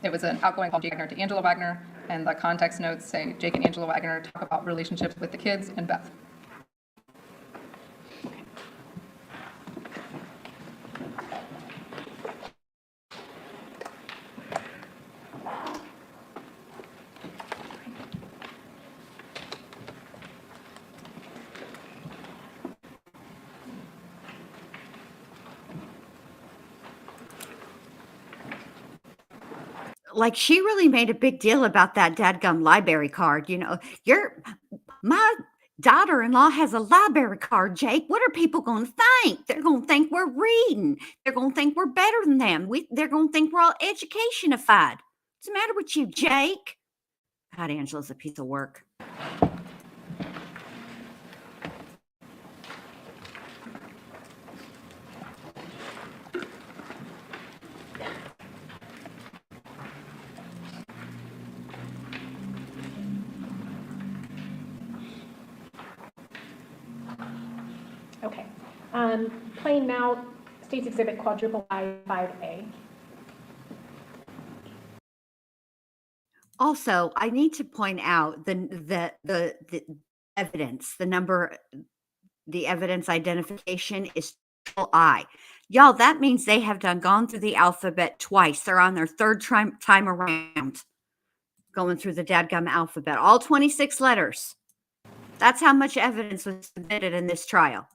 It was an outgoing call, Jake Wagner to Angela Wagner, and the context notes say Jake and Angela Wagner talk about relationships with the kids and Beth. Like, she really made a big deal about that dadgum library card. You know, my daughter-in-law has a library card, Jake. What are people going to think? They're going to think we're reading. They're going to think we're better than them. They're going to think we're all educationified. What's the matter with you, Jake? God, Angela's a piece of work. Okay. Playing now, State's Exhibit quadruple I-5A. Also, I need to point out the evidence, the evidence identification is I. Y'all, that means they have gone through the alphabet twice. They're on their third time around going through the dadgum alphabet, all 26 letters. That's how much evidence was submitted in this trial.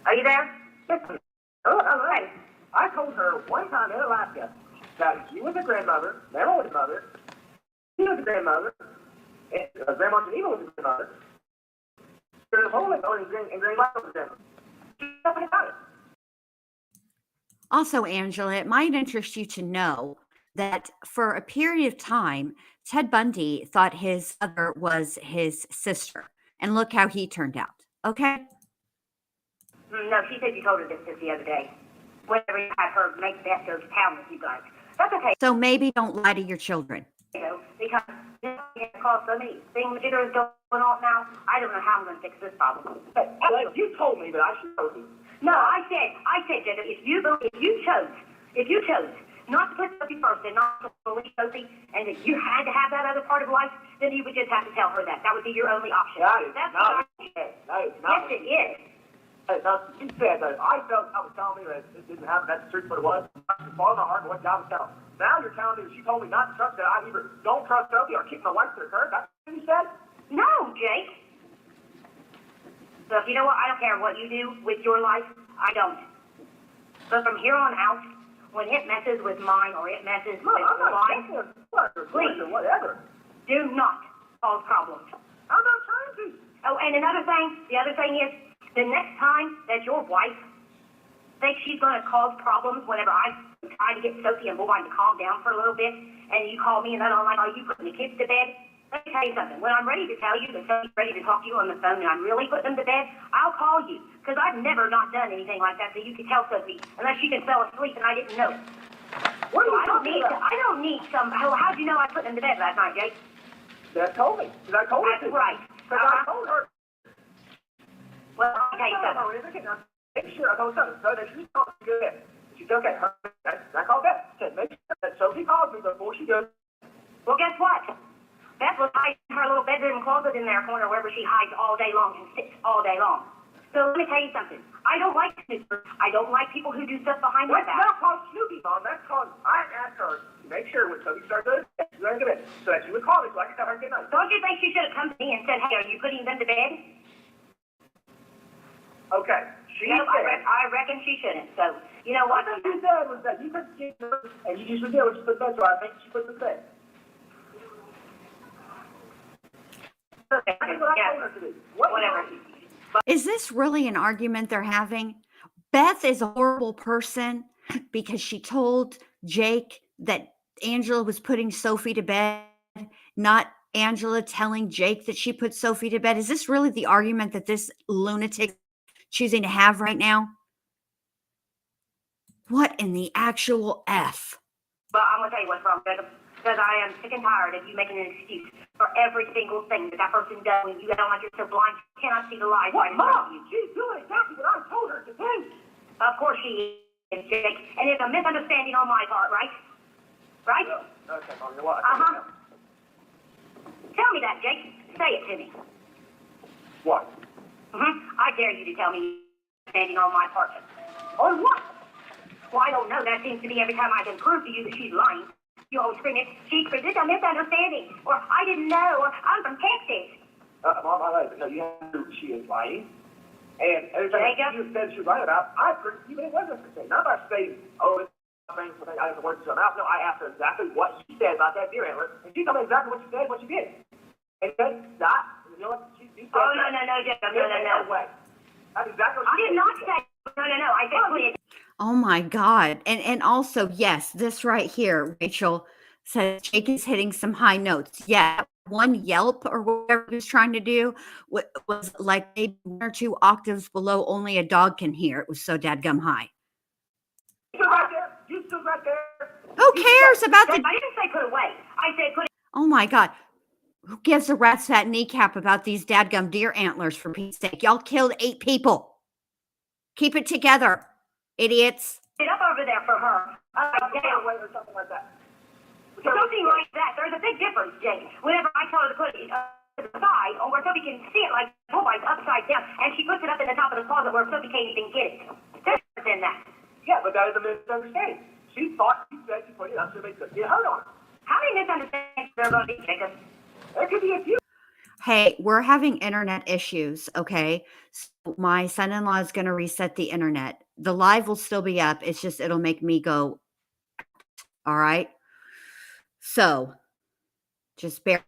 Are you there? Oh, all right. I told her one time in Alaska that she was a grandmother, never was a mother. She was a grandmother, and Grandma Geneva was a grandmother. There's a whole lot and Grandma was a grandmother. She's nothing about it. Also, Angela, it might interest you to know that for a period of time, Ted Bundy thought his mother was his sister. And look how he turned out. Okay? No, she said you told her this just the other day. Whenever you had her make Beth those pounds you guys. That's okay, So maybe don't lie to your children. you know, because this has cause so many things jitters going on now. I don't know how I'm going to fix this problem. Hey, you told me that I should know you. No, I said, Jacob, if you chose not to put Sophie first and not to believe Sophie, and that you had to have that other part of life, then you would just have to tell her that. That would be your only option. That's what I said. Yes, it is. Hey, now, you said that I felt I was telling me that it didn't happen. That's the truth, but it was. It's falling my heart what God was telling. Now you're telling me that she told me not to trust that I either don't trust Sophie or keep my wife to the curb. That's what you said? No, Jake. Look, you know what? I don't care what you do with your life. I don't. But from here on out, when it messes with mine or it messes with mine, please, whatever. do not cause problems. I'm not trying to. Oh, and the other thing is, the next time that your wife thinks she's going to cause problems whenever I try to get Sophie and Boyd to calm down for a little bit, and you call me and I'm like, are you putting the kids to bed? Let me tell you something. When I'm ready to tell you that Sophie's ready to talk to you on the phone and I'm really putting them to bed, I'll call you. Because I've never not done anything like that so you could tell Sophie, unless she can fell asleep and I didn't know it. What are you I don't talking need about? I don't need some, how'd you know I put them to bed last night, Jake? Dad told me. Because I told her That's to. right. Because I told her. Well, I'll tell you I something. told her, make sure I told her so that she calls me good. She said, okay, I called Beth. Said, make sure that Sophie calls me before she goes. Well, guess what? Beth was hiding in her little bedroom closet in their corner wherever she hides all day long and sits all day long. So let me tell you something. I don't like snoopers. I don't like people who do stuff behind my That's back. not called Snoopy, Mom. That's called, I asked her to make sure when Sophie started going to bed, so that she would call me so I could tell her good night. Don't you think she should have come to me and said, hey, are you putting them to bed? Okay. She No, said, I reckon she shouldn't. So, you know what? what you said was that you couldn't see her, and you usually do when she put bed, so I think she put the bed. That's what I told her to do. Whatever. Is this really an argument they're having? Beth is a horrible person because she told Jake that Angela was putting Sophie to bed, not Angela telling Jake that she put Sophie to bed. Is this really the argument that this lunatic is choosing to have right now? What in the actual F? But I'm going to tell you what's wrong, Jacob. Because I am sick and tired of you making an excuse for every single thing that person does when you don't like you're so blind you cannot see the light right in front of you. She's doing exactly what I told her to do. Of course she is, Jake. And it's a misunderstanding on my part, right? Right? Okay, Mom, you know what? Uh-huh. Tell me that, Jake. Say it to me. What? I dare you to tell me standing on my part. On what? Well, I don't know. That seems to be every time I can prove to you that she's lying. You always scream it, it's a misunderstanding, or I didn't know, or I'm from Texas. Mom, no, you have to, she is lying. And every time Jacob? you said she was lying about, I proved even it wasn't the same. Not by saying, oh, it's things I have to work something out. No, I asked her exactly what she said about that deer antler, and she told me exactly what she said, what she did. And then, you know what? She said, Oh, no, Jacob, no. Way. That's exactly what I did not say, no, I said, please. Oh my God. And also, yes, this right here, Rachel says Jake is hitting some high notes. Yeah, one yelp or whatever he was trying to do was like maybe 1 or 2 octaves below only a dog can hear. It was so dadgum high. You stood right there. You stood right there. Who cares about I the... didn't say put away. I said put it. Oh my God. Who gives a rat's fat kneecap about these dadgum deer antlers, for Pete's sake? Y'all killed 8 people. Keep it together, idiots. Up over there for her. Down. Or something like that. Something like that. There's a big difference, Jake. Whenever I tell her to put it to the side, or where Sophie can see it like Boyd's upside down, and she puts it up in the top of the closet where Sophie can't even get it. There's difference in that. Yeah, but that is a misunderstanding. She thought you said she put it up so they could get hurt on it. How many misunderstandings are there going to be, Jacob? There could be a few. Hey, we're having internet issues, okay? So my son-in-law is going to reset the internet. The live will still be up. It's just it'll make me go, all right? So just bear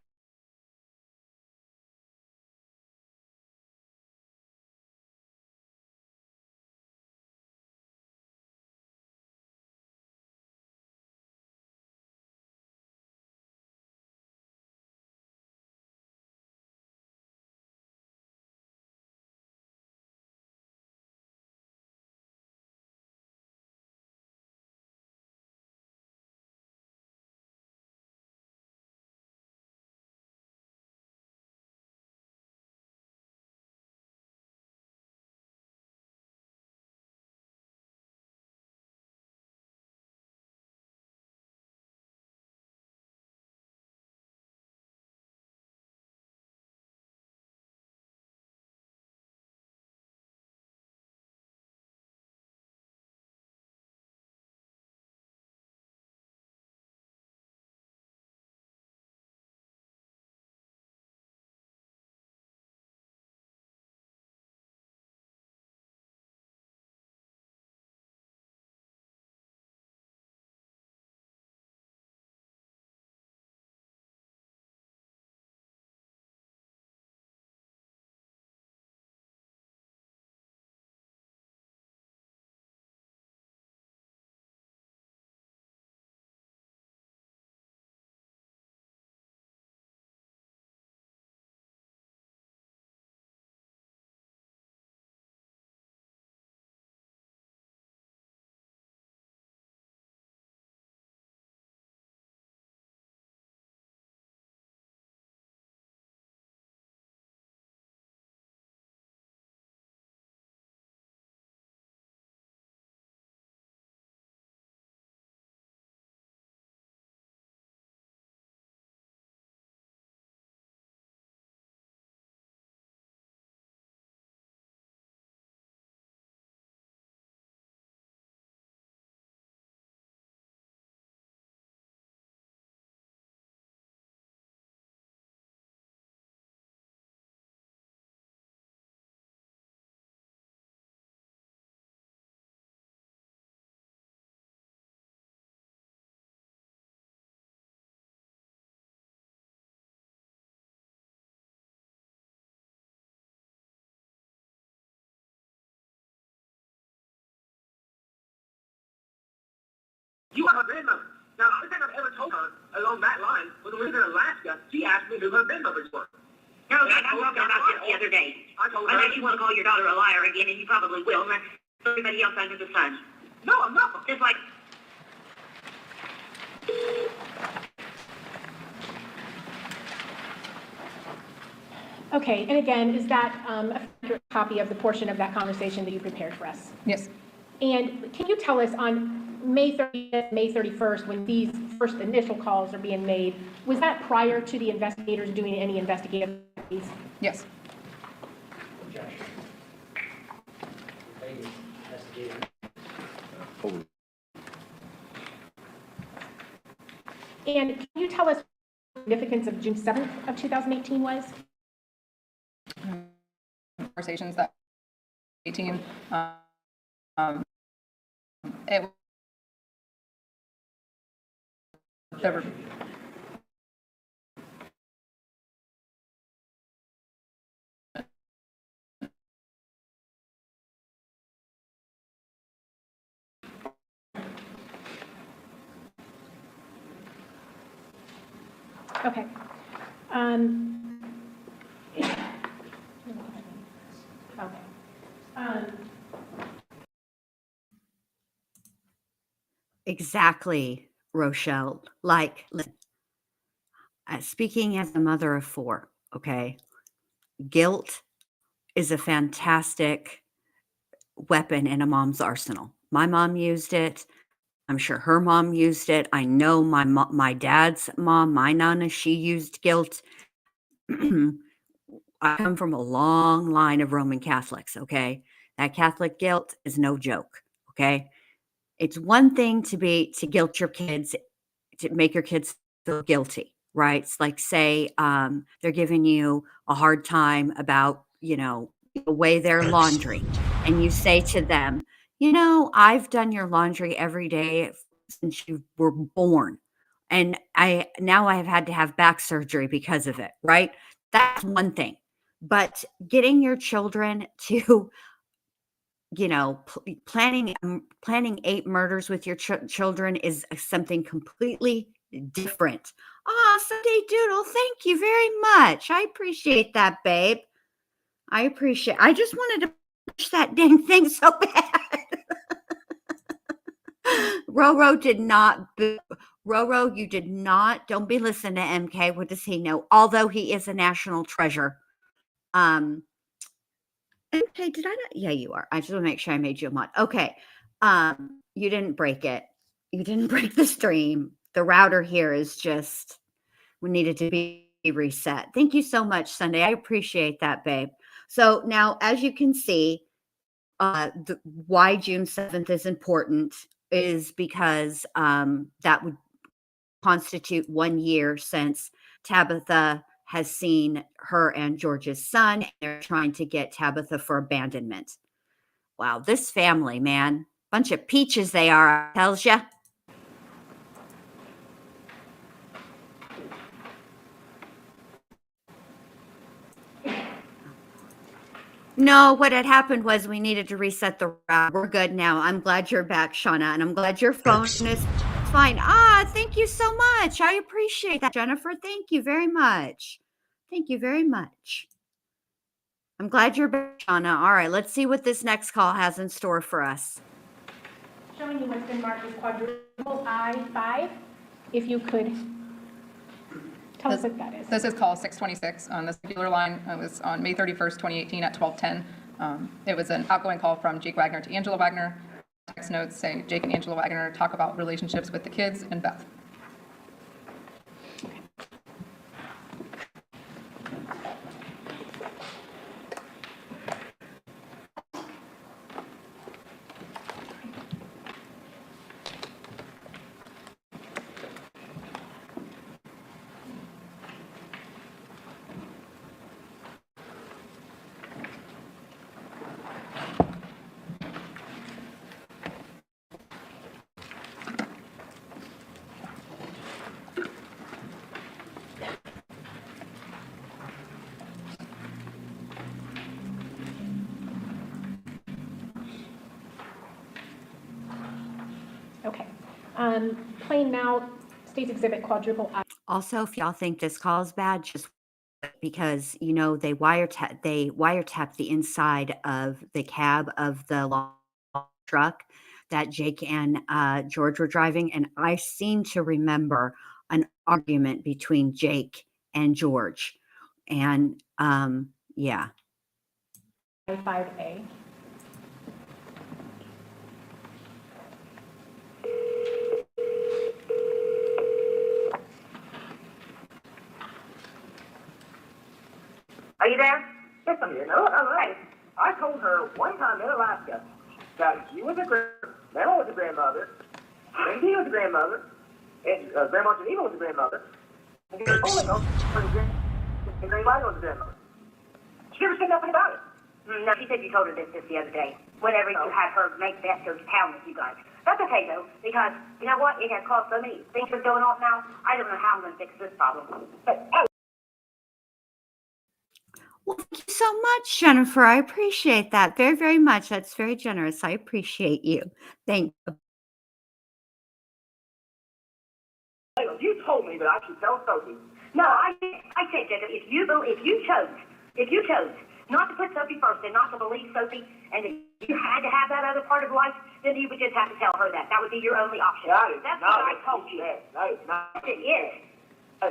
You are her grandmother. Now, the only thing I've ever told her along that line was when we were in Alaska, she asked me who her grandmothers were. No, I'm talking about this the other day. I told her. Unless you want to call your daughter a liar again, and you probably will, and that's everybody else under the sun. No, I'm not. Just like, Okay, and again, is that a accurate copy of the portion of that conversation that you prepared for us? Yes. And can you tell us on May 30th, May 31st, when these first initial calls are being made, was that prior to the investigators doing any investigative activities? Yes. Over. And can you tell us what the significance of June 7th of 2018 was? Conversations that 18, it there were Okay. Okay. Exactly, Rochelle. Like, listen, speaking as a mother of 4, okay, guilt is a fantastic weapon in a mom's arsenal. My mom used it. I'm sure her mom used it. I know my dad's mom, my nana, she used guilt. I come from a long line of Roman Catholics, okay? That Catholic guilt is no joke, okay? It's one thing to guilt your kids, to make your kids feel guilty, right? It's like, say, they're giving you a hard time about, the way their laundry, and you say to them, I've done your laundry every day since you were born, and I have had to have back surgery because of it, right? That's one thing. But getting your children to, planning 8 murders with your children is something completely different. Oh, Sunday Doodle, thank you very much. I appreciate that, babe. I just wanted to push that dang thing so bad. Roro did not. Roro, you did not. Don't be listening to MK. What does he know? Although he is a national treasure. MK, did I not? Yeah, you are. I just want to make sure I made you a mod. Okay. You didn't break it. You didn't break the stream. The router here is just, we needed to be reset. Thank you so much, Sunday. I appreciate that, babe. So now, as you can see, why June 7th is important is because that would constitute 1 year since Tabitha has seen her and George's son. They're trying to get Tabitha for abandonment. Wow, this family, man. Bunch of peaches they are, tells ya. No, what had happened was we needed to reset the route. We're good now. I'm glad you're back, Shauna, and I'm glad your phone is fine. Thank you so much. I appreciate that, Jennifer. Thank you very much. Thank you very much. I'm glad you're back, Shauna. All right, let's see what this next call has in store for us. Showing you what's been marked as quadruple I-5. If you could tell us what that is. This is call 626 on the singular line. It was on May 31st, 2018 at 12:10. It was an outgoing call from Jake Wagner to Angela Wagner. Text notes say Jake and Angela Wagner talk about relationships with the kids and Beth. Plain now, State's Exhibit quadruple I. Also, if y'all think this call is bad, just because, you know, they wiretap the inside of the cab of the truck that Jake and George were driving, and I seem to remember an argument between Jake and George. And yeah. 5A. Are you there? Yes, I'm here. No, all right. I told her one time in Alaska that she was a Mama was a grandmother, and he was a grandmother, and Grandma Geneva was a grandmother, and the only and Grandma Wagner was a grandmother. She never said nothing about it. No, she said you told her this the other day, whenever you had her make that go to town with you guys. That's okay, though, because, you know what, it has caused so many things are going off now, I don't know how I'm going to fix this problem. But, Well, thank you so much, Jennifer. I appreciate that very, very much. That's very generous. I appreciate you. Thank you. you told me that I should tell Sophie. No, I said, Jacob, if you chose not to put Sophie first and not to believe Sophie, and if you had to have that other part of life, then you would just have to tell her that. That would be your only option. That's what I told you. That is not. Yes, it is.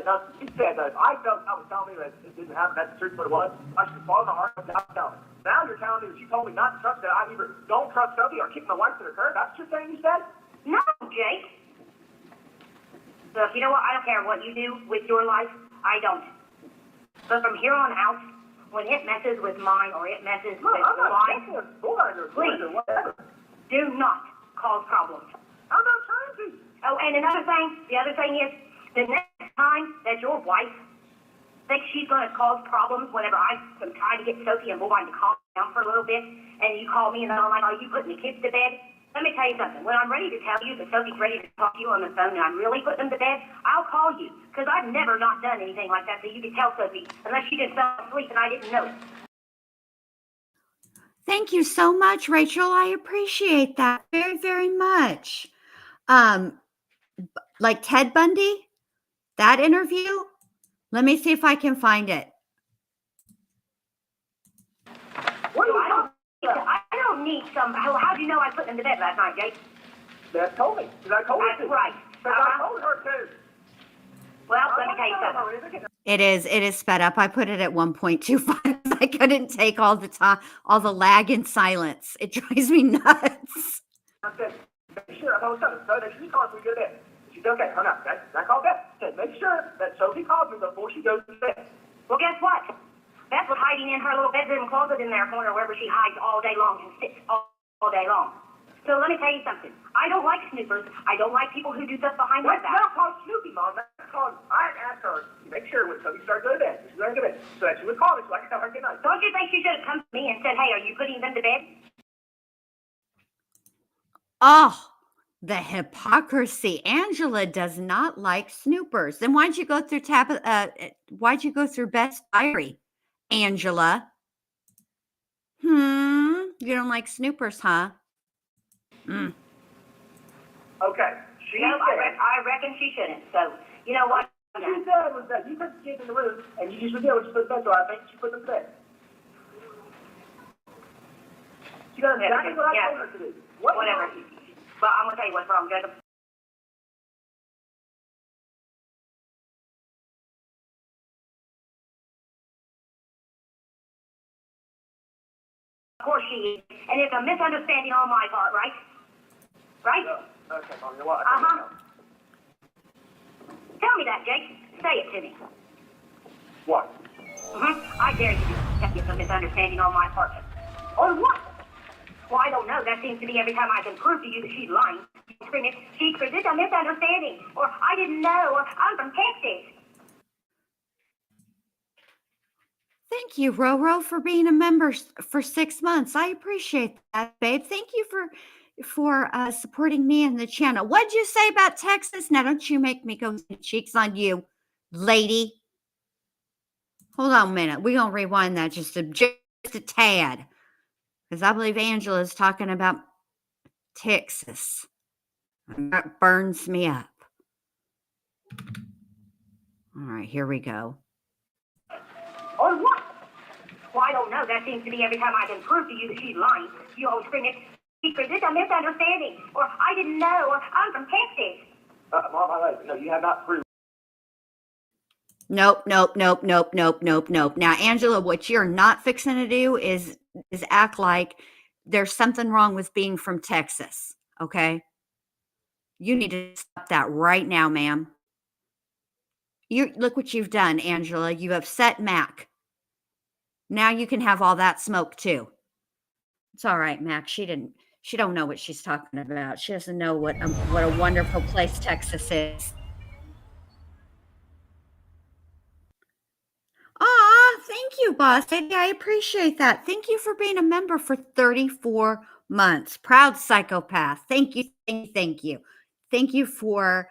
No, you said that if I felt I was telling me that it didn't happen, that's the truth, but it was. I should follow my heart without telling. Now you're telling me that you told me not to trust that I either don't trust Sophie or kick my wife to the curb. That's your thing you said? No, Jake. Look, you know what? I don't care what you do with your life. I don't. But from here on out, when it messes with mine or it messes with I'm not mine, checking a board or please, or whatever. do not cause problems. I'm not trying to. Oh, and the other thing is, the next time that your wife thinks she's going to cause problems whenever I'm trying to get Sophie and Bullwine to calm down for a little bit, and you call me and I'm like, are you putting the kids to bed? Let me tell you something. When I'm ready to tell you that Sophie's ready to talk to you on the phone and I'm really putting them to bed, I'll call you, because I've never not done anything like that so you could tell Sophie, unless she just fell asleep and I didn't know it. Thank you so much, Rachel. I appreciate that very, very much. Like Ted Bundy, that interview. Let me see if I can find it. What are you talking about? I don't need some. How do you know I put them to bed last night, Jake? Dad told me. Because I told her That's to. right. Because I told her to. Well, let me tell you something. It is sped up. I put it at 1.25. I couldn't take all the time, all the lag and silence. It drives me nuts. I said, make sure, I told Sophie, so that she calls me to bed. She said, okay, hung up, okay? I called Beth. Said, make sure that Sophie calls me before she goes to bed. Well, guess what? Beth was hiding in her little bedroom closet in their corner wherever she hides all day long and sits all day long. So let me tell you something. I don't like snoopers. I don't like people who do stuff behind my That's back. not called Snoopy, Mom. That's called, I asked her to make sure when Sophie started going to bed, she's going to bed, so that she would call me so I could tell her good night. Don't you think she should have come to me and said, hey, are you putting them to bed? Oh, the hypocrisy. Angela does not like snoopers. Then why'd you go through why'd you go through Beth's diary, Angela? You don't like snoopers, huh? Okay, she No, said, I reckon she shouldn't. So, you know what? what she said was that you put the kids in the room, and you usually do when she put the bed, so I think she put them to bed. She does exactly what I told her to do. Whatever. But I'm going to tell you what's wrong, Jacob. Of course she is. And it's a misunderstanding on my part, right? Right? No. Okay, Mom, you know what? Uh-huh. Tell me that, Jake. Say it to me. What? I dare you to tell it's a misunderstanding on my part. On what? Well, I don't know. That seems to be every time I can prove to you that she's lying. She's screaming, secret, it's a misunderstanding. Or I didn't know. Or I'm from Texas. Thank you, Roro, for being a member for 6 months. I appreciate that, babe. Thank you for supporting me and the channel. What'd you say about Texas? Now, don't you make me go cheeks on you, lady. Hold on a minute. We're going to rewind that just a tad. Because I believe Angela is talking about Texas. That burns me up. All right, here we go. On what? Well, I don't know. That seems to be every time I can prove to you that she's lying, you always bring it. Secret, this a misunderstanding, or I didn't know, or I'm from Texas. Mom, no, you have not proved. Nope. Now, Angela, what you're not fixing to do is act like there's something wrong with being from Texas, okay? You need to stop that right now, ma'am. You look what you've done, Angela. You upset Mac. Now you can have all that smoke too. It's all right, Mac. She don't know what she's talking about. She doesn't know what a wonderful place Texas is. Thank you, boss lady. I appreciate that. Thank you for being a member for 34 months. Proud psychopath. Thank you. Thank you. Thank you for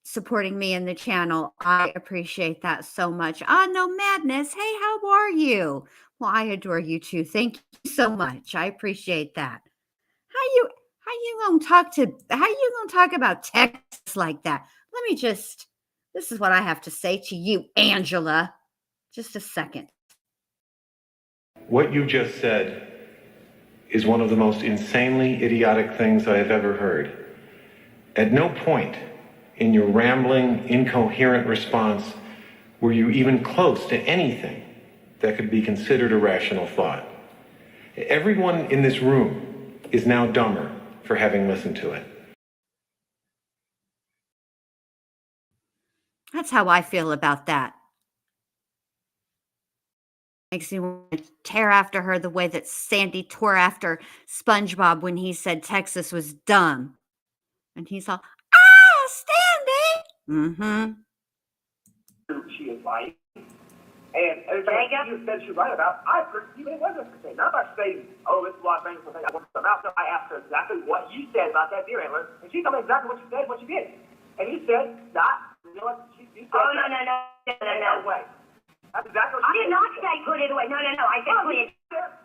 supporting me in the channel. I appreciate that so much. No madness. Hey, how are you? Well, I adore you too. Thank you so much. I appreciate that. How you gonna talk about Texas like that? This is what I have to say to you, Angela. Just a second. What you just said is one of the most insanely idiotic things I have ever heard. At no point in your rambling, incoherent response were you even close to anything that could be considered a rational thought. Everyone in this room is now dumber for having listened to it. That's how I feel about that. Makes me want to tear after her the way that Sandy tore after SpongeBob when he said Texas was dumb. And he's all, Sandy! She is lying. And everything you said she's right about, I even it wasn't the same. Not by saying, oh, this is a lot of things I want to come out. No, I asked her exactly what you said about that deer antler, and she told me exactly what you said, what you did. And you said, you know what? You said no way. That's exactly what I you did not say put it away. No. I said put it.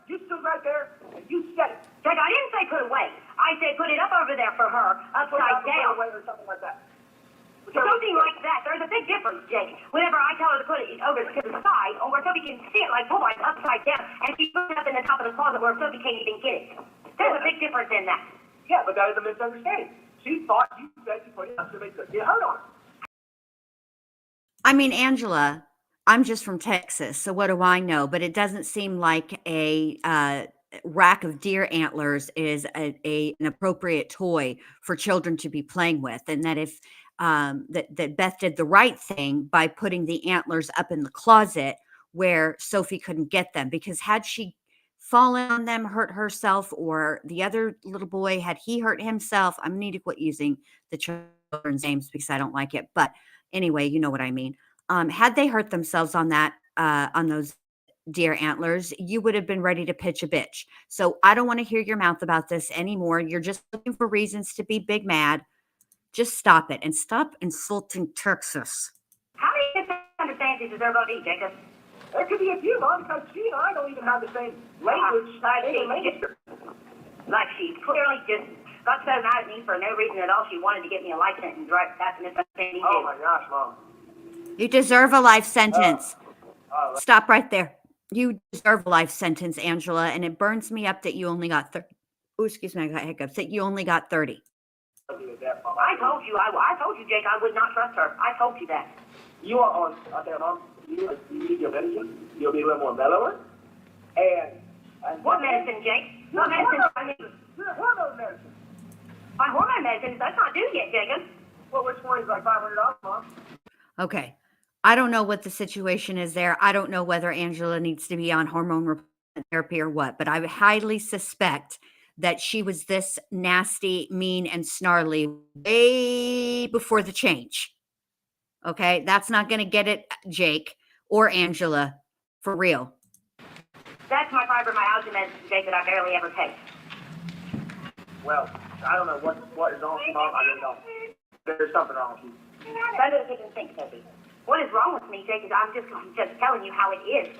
You stood right there, and you said it. Jake, I didn't say put it away. I said put it up over there for her, upside down. Or something like that. Something like that. There's a big difference, Jake. Whenever I tell her to put it over to the side, or where Sophie can see it like boys upside down, and she puts it up in the top of the closet where Sophie can't even get it. There's a big difference in that. Yeah, but that is a misunderstanding. She thought you said you put it up so they could get hurt on it. I mean, Angela, I'm just from Texas, so what do I know? But it doesn't seem like a rack of deer antlers is an appropriate toy for children to be playing with, and that if that Beth did the right thing by putting the antlers up in the closet where Sophie couldn't get them, because had she fallen on them, hurt herself, or the other little boy, had he hurt himself, I'm going to need to quit using the children's names because I don't like it. But anyway, you know what I mean. Had they hurt themselves on that, on those deer antlers, you would have been ready to pitch a bitch. So I don't want to hear your mouth about this anymore. You're just looking for reasons to be big mad. Just stop it and stop insulting Texas. How many misunderstandings does everybody, Jacob? There could be a few, Mom, because she and I don't even have the same language. Like she clearly just got so mad at me for no reason at all. She wanted to get me a life sentence, right? That's a misunderstanding. Oh my gosh, Mom. You deserve a life sentence. Stop right there. You deserve a life sentence, Angela, and it burns me up that you only got 30. Oh, excuse me, I got hiccups. That you only got 30. I told you, Jake, I would not trust her. I told you that. You are on, okay, Mom, you need your medicine. You'll be a little more mellower. And What medicine, Jake? What medicine? Your hormone medicine. My hormone medicine, that's not due yet, Jacob. Well, which one is like $500, Mom? Okay. I don't know what the situation is there. I don't know whether Angela needs to be on hormone replacement therapy or what, but I highly suspect that she was this nasty, mean, and snarly way before the change. Okay? That's not going to get it, Jake or Angela, for real. That's my fibromyalgia medicine, Jake, that I barely ever take. Well, I don't know what is wrong with you, Mom. I really don't. There's something wrong with you. Go to the kitchen sink, Sophie. What is wrong with me, Jake, is I'm just telling you how it is.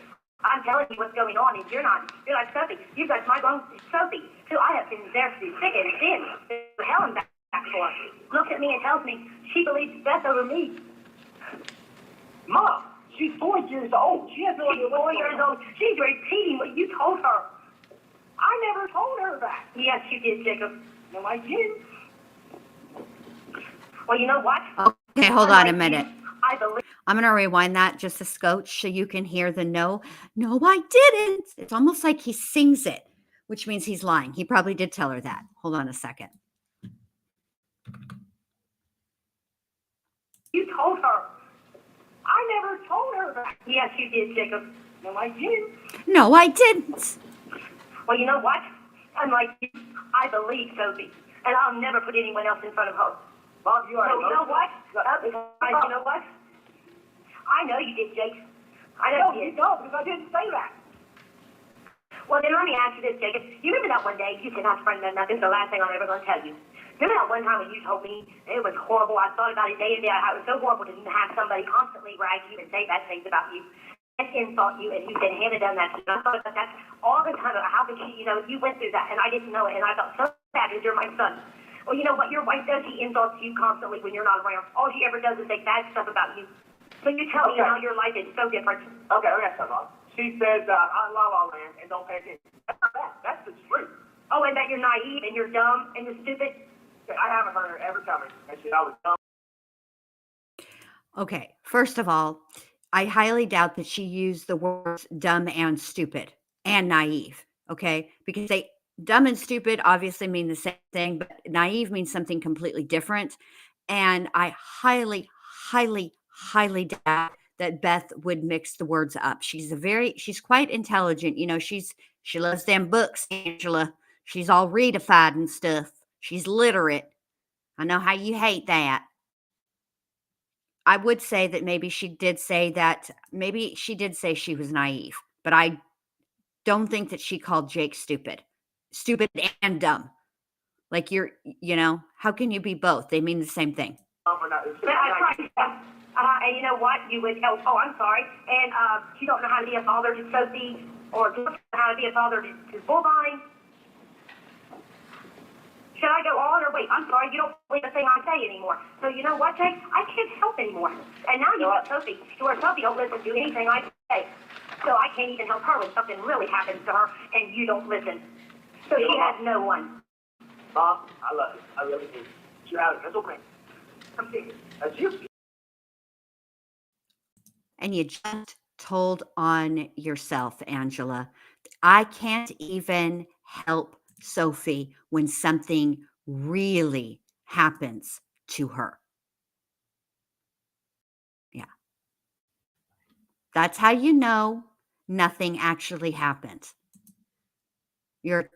I'm telling you what's going on, and you're not. You're like, Sophie, you've got my wrong, Sophie. So I have been there through thick and thin, through hell and back for. Looks at me and tells me she believes Beth over me. Mom, she's 4 years old. She has no idea She's 4 years old. She's repeating what you told her. I never told her that. Yes, you did, Jacob. No, I didn't. Well, you know what? Okay, hold on a Unlike minute. you, I believe. I'm going to rewind that just a scotch so you can hear the no, I didn't. It's almost like he sings it, which means he's lying. He probably did tell her that. Hold on a second. You told her. I never told her that. Yes, you did, Jacob. No, I didn't. No, I didn't. Well, you know what? Unlike you, I believe Sophie, and I'll never put anyone else in front of her. Mom, you are. So you know what? You know what? I know you did, Jake. I know No, you you did. don't, because I didn't say that. Well, then let me ask you this, Jacob. You remember that one day you said, "Not friend, nothing's the last thing I'm ever going to tell you." Remember that one time when you told me it was horrible? I thought about it day and day. How it was so horrible to have somebody constantly rag you and say bad things about you and insult you, and you said Hannah done that. And I thought about that all the time. How could she? You went through that, and I didn't know it, and I felt so bad because you're my son. Well, you know what your wife does? She insults you constantly when you're not around. All she ever does is say bad stuff about you. So you tell me how your life is so different. Okay, let me ask something, Mom. She says, I La La Land and don't pay attention. That's not that. That's the truth. Oh, and that you're naive and you're dumb and you're stupid. I haven't heard her ever tell me that I was dumb. Okay, first of all, I highly doubt that she used the words dumb and stupid and naive, okay? Because dumb and stupid obviously mean the same thing, but naive means something completely different. And I highly, highly, highly doubt that Beth would mix the words up. She's quite intelligent. She loves them books, Angela. She's all readified and stuff. She's literate. I know how you hate that. I would say that maybe she did say she was naive, but I don't think that she called Jake stupid and dumb. Like how can you be both? They mean the same thing. And you know what? You would, oh, I'm sorry. And you don't know how to be a father to Sophie, or don't know how to be a father to Bullvine. Should I go on or wait? I'm sorry, you don't believe a thing I say anymore. So you know what, Jake? I can't help anymore. And now you got Sophie, to where Sophie don't listen to anything I say. So I can't even help her when something really happens to her, and you don't listen. So she has no one. Mom, I love you. I really do. You have a mental break. I'm serious. As you. And you just told on yourself, Angela. I can't even help Sophie when something really happens to her. Yeah. That's how you know nothing actually happened. You're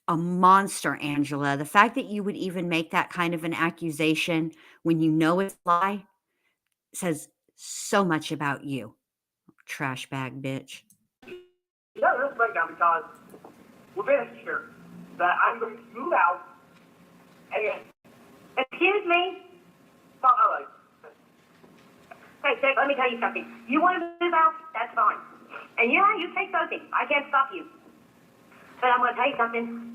a monster, Angela. The fact that you would even make that kind of an accusation when you know it's a lie says so much about you. Trash bag bitch. You got this breakdown because we're finished here. That I'm going to move out and. Excuse me? Hey, Jake, let me tell you something. You want to move out? That's fine. And you take Sophie. I can't stop you. But I'm going to tell you something.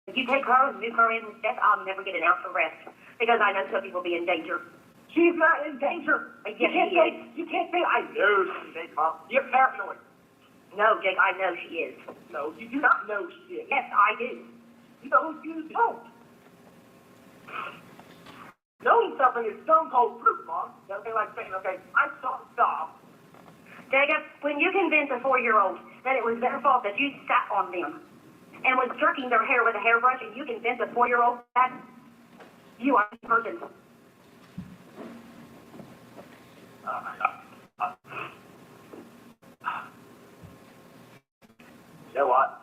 If you take her and move her in with Beth, I'll never get an ounce of rest. Because I know Sophie will be in danger. She's not in danger. Yes, You can't say, I know she's in danger, Mom. You're paranoid. No, Jake, I know she is. No, you do not know she is. Yes, I do. You know you don't. Knowing something is stone cold proof, Mom. That's like saying, okay, I'm sorry, stop. Jacob, when you convince a 4-year-old that it was their fault that you sat on them and was jerking their hair with a hairbrush, and you convince a 4-year-old that, you are a person. You know what?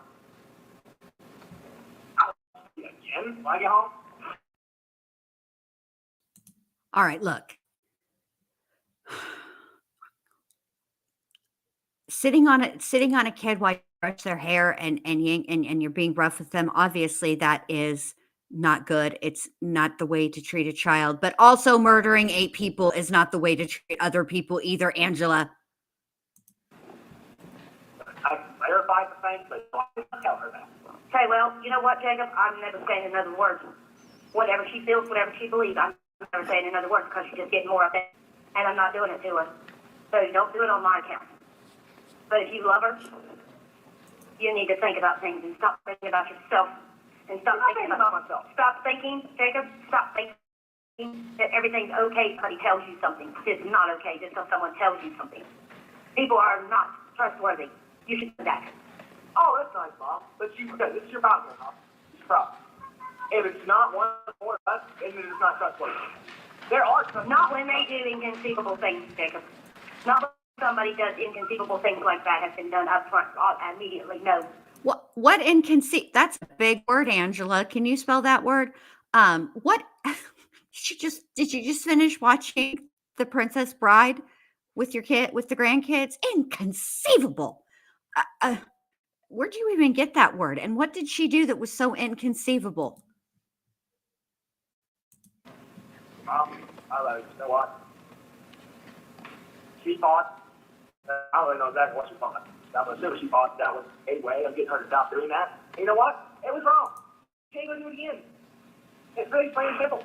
I'll see you again when I get home. All right, look. Sitting on a kid while you brush their hair and you're being rough with them, obviously that is not good. It's not the way to treat a child. But also murdering 8 people is not the way to treat other people either, Angela. verified the thing, but I didn't tell her that. Okay, well, you know what, Jacob? I'm never saying another word. Whatever she feels, whatever she believes, I'm never saying another word because she's just getting more upset. And I'm not doing it to her. So don't do it on my account. But if you love her, you need to think about things and stop thinking about yourself. And stop thinking about myself. Stop thinking, Jacob, stop thinking that everything's okay because somebody tells you something. It's not okay just because someone tells you something. People are not trustworthy. You should do that. Oh, that's nice, Mom. But this is your problem, Mom. It's your problem. If it's not one or us, then it's not trustworthy. There are some. Not when they do inconceivable things, Jacob. Not when somebody does inconceivable things like that has been done up front immediately. No. What inconceive? That's a big word, Angela. Can you spell that word? What? Did you just finish watching The Princess Bride with your kid, with the grandkids? Inconceivable. Where'd you even get that word? And what did she do that was so inconceivable? Mom, I love you. You know what? She thought, I don't really know exactly what she thought. I'm assuming she thought that was a way of getting her to stop doing that. And you know what? It was wrong. She ain't gonna do it again. It's really plain and simple.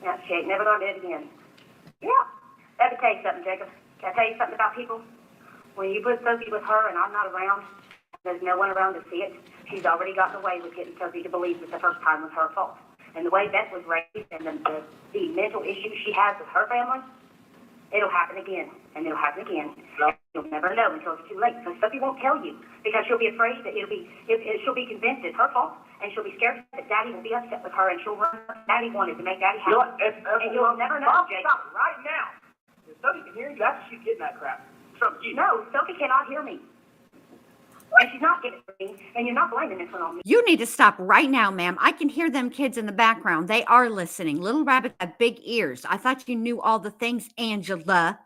Yeah, she ain't never gonna do it again. Yeah. Let me tell you something, Jacob. Can I tell you something about people? When you put Sophie with her and I'm not around, there's no one around to see it. She's already gotten away with getting Sophie to believe that the first time was her fault. And the way Beth was raised and the mental issues she has with her family, it'll happen again, and it'll happen again. You'll never know until it's too late. So Sophie won't tell you because she'll be afraid that she'll be convinced it's her fault, and she'll be scared that Daddy will be upset with her, and she'll run what Daddy wanted to make Daddy happy. You know what? And you'll never know, Mom, Jake. stop it right now. If Sophie can hear you, that's she's getting that crap. From you. No, Sophie cannot hear me. And she's not getting it from me, and you're not blaming this one on me. You need to stop right now, ma'am. I can hear them kids in the background. They are listening. Little rabbits have big ears. I thought you knew all the things, Angela.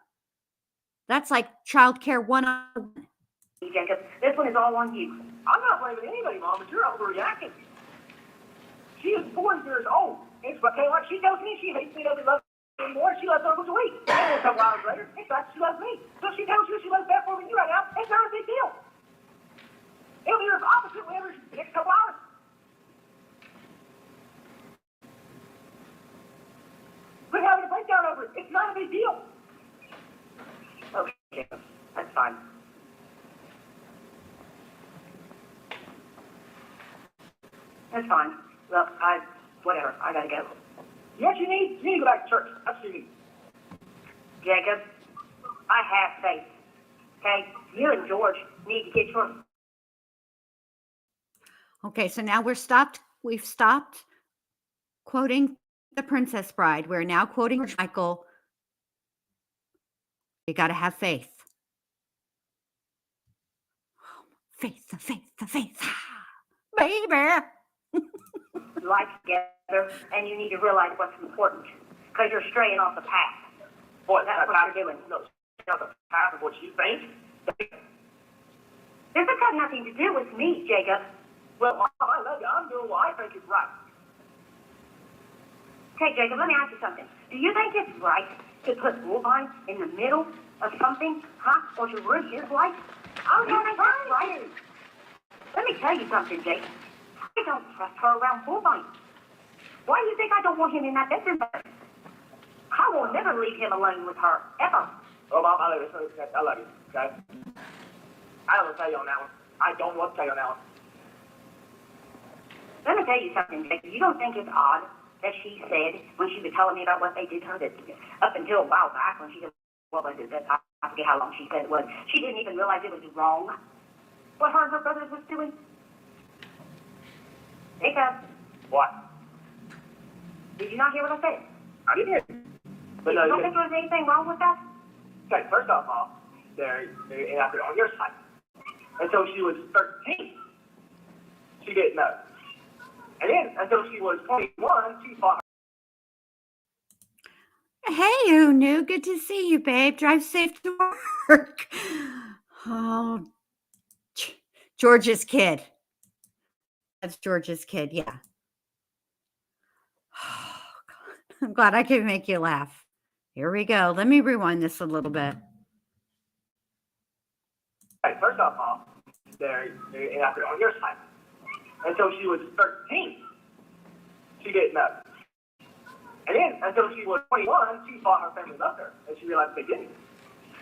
That's like childcare 101. Jacob, this one is all on you. I'm not blaming anybody, Mom, but you're overreacting. She is 4 years old. It's okay, like she tells me she hates me, doesn't love me anymore. She loves Uncle Sweet. And then a couple hours later, it's like she loves me. So she tells you she loves Beth more than you right now. It's not a big deal. It'll be the opposite whenever the next couple hours. Quit having a breakdown over it. It's not a big deal. Okay, Jacob, that's fine. That's fine. Well, whatever. I gotta go. You know what you need? You need to go back to church. That's what you need. Jacob, I have faith. Okay? You and George need to get your... Okay, so now we've stopped quoting The Princess Bride. We're now quoting George Michael. You got to have faith. Faith, baby. life together, and you need to realize what's important because you're straying off the path. Boy, That's what you're doing. No, not the path of what you think. This has got nothing to do with me, Jacob. Well, Mom, I love you. I'm doing what I think is right. Okay, Jacob, let me ask you something. Do you think it's right to put Wolfine in the middle of something, huh? Or to ruin his life? I don't think that's right. Let me tell you something, Jake. I don't trust her around Wolfine. Why do you think I don't want him in that bedroom? I will never leave him alone with her, ever. Oh, Mom, I love you. I love you, okay? I don't want to tell you on that one. I don't want to tell you on that one. Let me tell you something, Jake. You don't think it's odd that she said, when she was telling me about what they did to her, that up until a while back, when she said, what was it, that I forget how long she said it was, she didn't even realize it was wrong, what her and her brothers was doing? Jacob, What? did you not hear what I said? I didn't hear you. But You don't think there was anything wrong with that? okay, first off, Mom, they're on your side. Until she was 13, she didn't know. And then, until she was 21, she fought her. Hey, who knew? Good to see you, babe. Drive safe to work. Oh, George's kid. That's George's kid, yeah. Oh, God. I'm glad I could make you laugh. Here we go. Let me rewind this a little bit. Hey, first off, Mom, they're after on your side. Until she was 13, she didn't know. And then, until she was 21, she thought her family loved her, and she realized they didn't.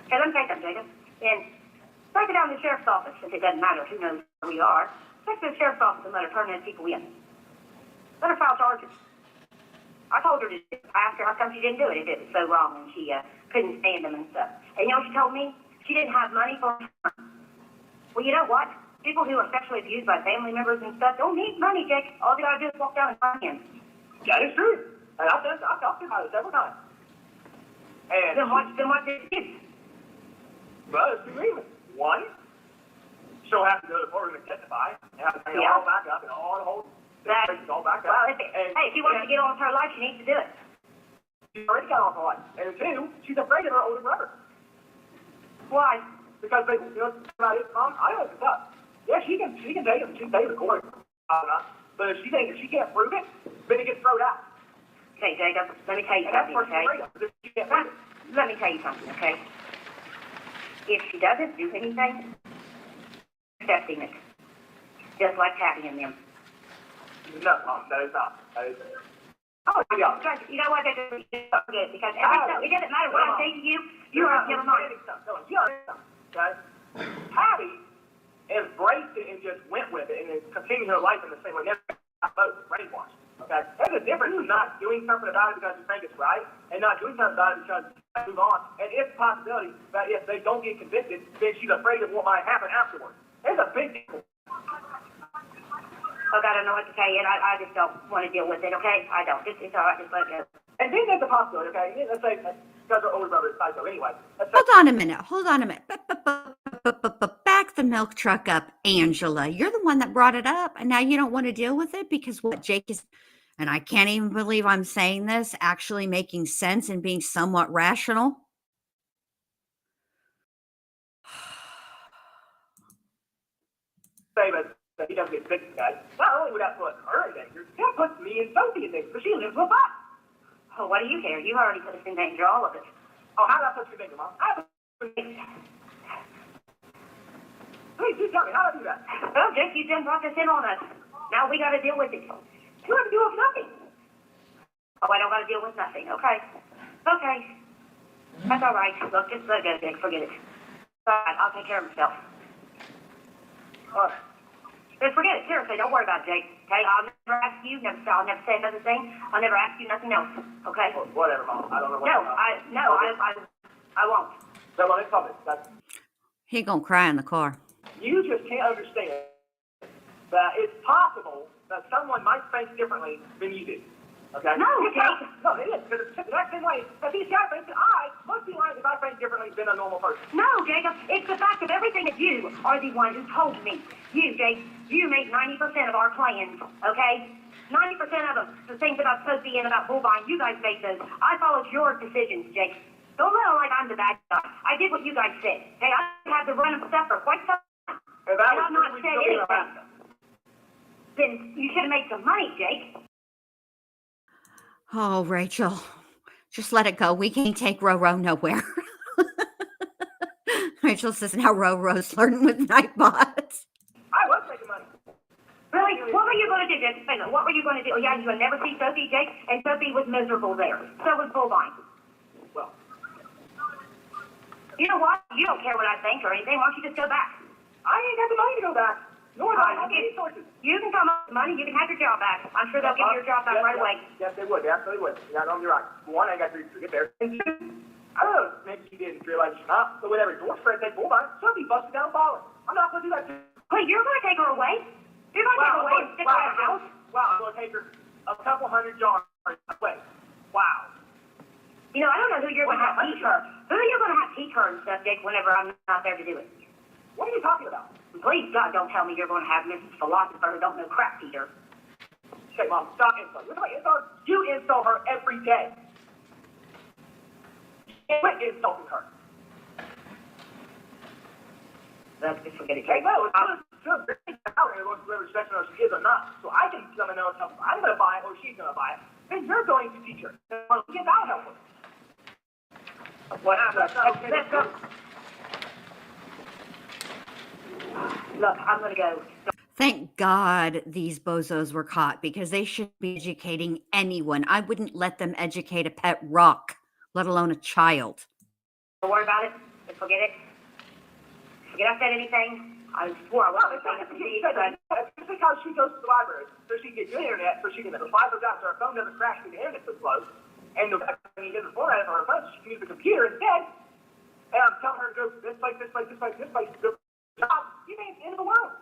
Okay, let me tell you something, Jacob. And take it down to the sheriff's office, if it doesn't matter who knows who we are. Take it to the sheriff's office and let her turn those people in. Let her file charges. I told her to do it. I asked her how come she didn't do it if it was so wrong and she couldn't stand them and stuff. And you know what she told me? She didn't have money for her. Well, you know what? People who are sexually abused by family members and stuff don't need money, Jake. All they gotta do is walk down and find him. That is true. And I've talked about it several times. And Then what did you do? well, there's two reasons. One, she'll have to go to the courtroom and testify and have to bring it all back up and all the whole situation's all back up. Well, if she wants to get on with her life, she needs to do it. She's already got on her life. And two, she's afraid of her older brother. Why? Because they, you know, about it, Mom, I know it's tough. Yeah, she can take him. She can take him to court. But if she can't prove it, then it gets thrown out. Okay, Jacob, let me tell you And that's something, what she's okay? afraid of. Because she can't prove it. Let me tell you something, okay? If she doesn't do anything, accepting it. Just like Tabby and them. No, Mom, that is not. That is. Oh, yeah. You know what? That's forget it, because it doesn't matter what I say to you, you are never mind. Okay? Tabby embraced it and just went with it and continued her life in the same way. Never got both brainwashed. Okay? There's a difference in not doing something about it because you think it's right and not doing something about it because you move on. And it's a possibility that if they don't get convicted, then she's afraid of what might happen afterwards. There's a big difference. Look, I don't know what to tell you, and I just don't want to deal with it, okay? I don't. It's all right, just let it go. And then there's a possibility, okay? Let's say, because her older brother is psycho anyway. Hold on a minute. Hold on a minute. Back the milk truck up, Angela. You're the one that brought it up, and now you don't want to deal with it because what Jake is, and I can't even believe I'm saying this, actually making sense and being somewhat rational. Say that he doesn't get convicted, guys. Not only would that put her in danger, that puts me and Sophie in danger because she lives with us. Oh, what do you care? You already put us in danger, all of us. Oh, how did I put you in danger, Mom? Please, do tell me, how did I do that? Well, Jake, you done brought this in on us. Now we got to deal with it. You have to deal with nothing. Oh, I don't got to deal with nothing. Okay. Okay. That's all right. Look, just let it go, Jake. Forget it. All right, I'll take care of myself. All right. Just forget it. Seriously, don't worry about it, Jake. Okay? I'll never ask you. I'll never say another thing. I'll never ask you nothing else. Okay? Well, whatever, Mom. I don't know what. I won't. So, let me tell you. He gonna cry in the car. You just can't understand that it's possible that someone might think differently than you do. Okay? No, Jake. No, it is. Because it's the exact same way that these guys think that I must be lying if I think differently than a normal person. No, Jacob. It's the fact of everything that you are the one who told me. You, Jake, you made 90% of our plans, okay? 90% of them. The things about Sophie and about Bullvine, you guys made those. I followed your decisions, Jake. Don't let it like I'm the bad guy. I did what you guys said. Hey, I had to run and stuff for quite some time. And I've not said anything. Then you should have made some money, Jake. Oh, Rachel, just let it go. We can't take Roro nowhere. Rachel says now Roro's flirting with Nightbot. I was making money. Really? What were you going to do, Jake? What were you going to do? Yeah, you would never see Sophie, Jake, and Sophie was miserable there. So was Bullvine. Well, you know what? You don't care what I think or anything. Why don't you just go back? I ain't got the money to go back. Nor do I have the resources. You can come up with money. You can have your job back. I'm sure they'll give you your job back right away. Yes, they would. They absolutely would. Yeah, no, you're right. One, I got to get there. And two, I don't know, maybe she didn't realize she's not, but whatever. George Fred take Bullvine, Sophie busted down falling. I'm not going to do that. Wait, you're going to take her away? You're going to take her away and stick her in a house? Wow, I'm going to take her a couple hundred yards away. Wow. You know, I don't know who you're going to have teach her. Who you're going to have teach her and stuff, Jake, whenever I'm not there to do it. What are you talking about? Please, God, don't tell me you're going to have Mrs. Philosopher who don't know crap teacher. Okay, Mom, stop insulting. You insult her every day. You quit insulting her. Let's just forget it, Hey, Jake. no, it's good. Out there, whether section or she is or not. So I can come and know if I'm going to buy it or she's going to buy it. Then you're going to teach her. Get out help her. What? Let's go. Look, I'm going to go. Thank God these bozos were caught because they shouldn't be educating anyone. I wouldn't let them educate a pet rock, let alone a child. Don't worry about it. Just forget it. Forget I said anything. I swore I wasn't saying it to you, but It's because she goes to the library, so she can get good internet, so she can apply those out, so her phone doesn't crash when the internet's so slow. And when you get the format on her phone, she can use the computer instead. And I'm telling her to go this place, this place, this place, this place, go to the job. You think it's the end of the world?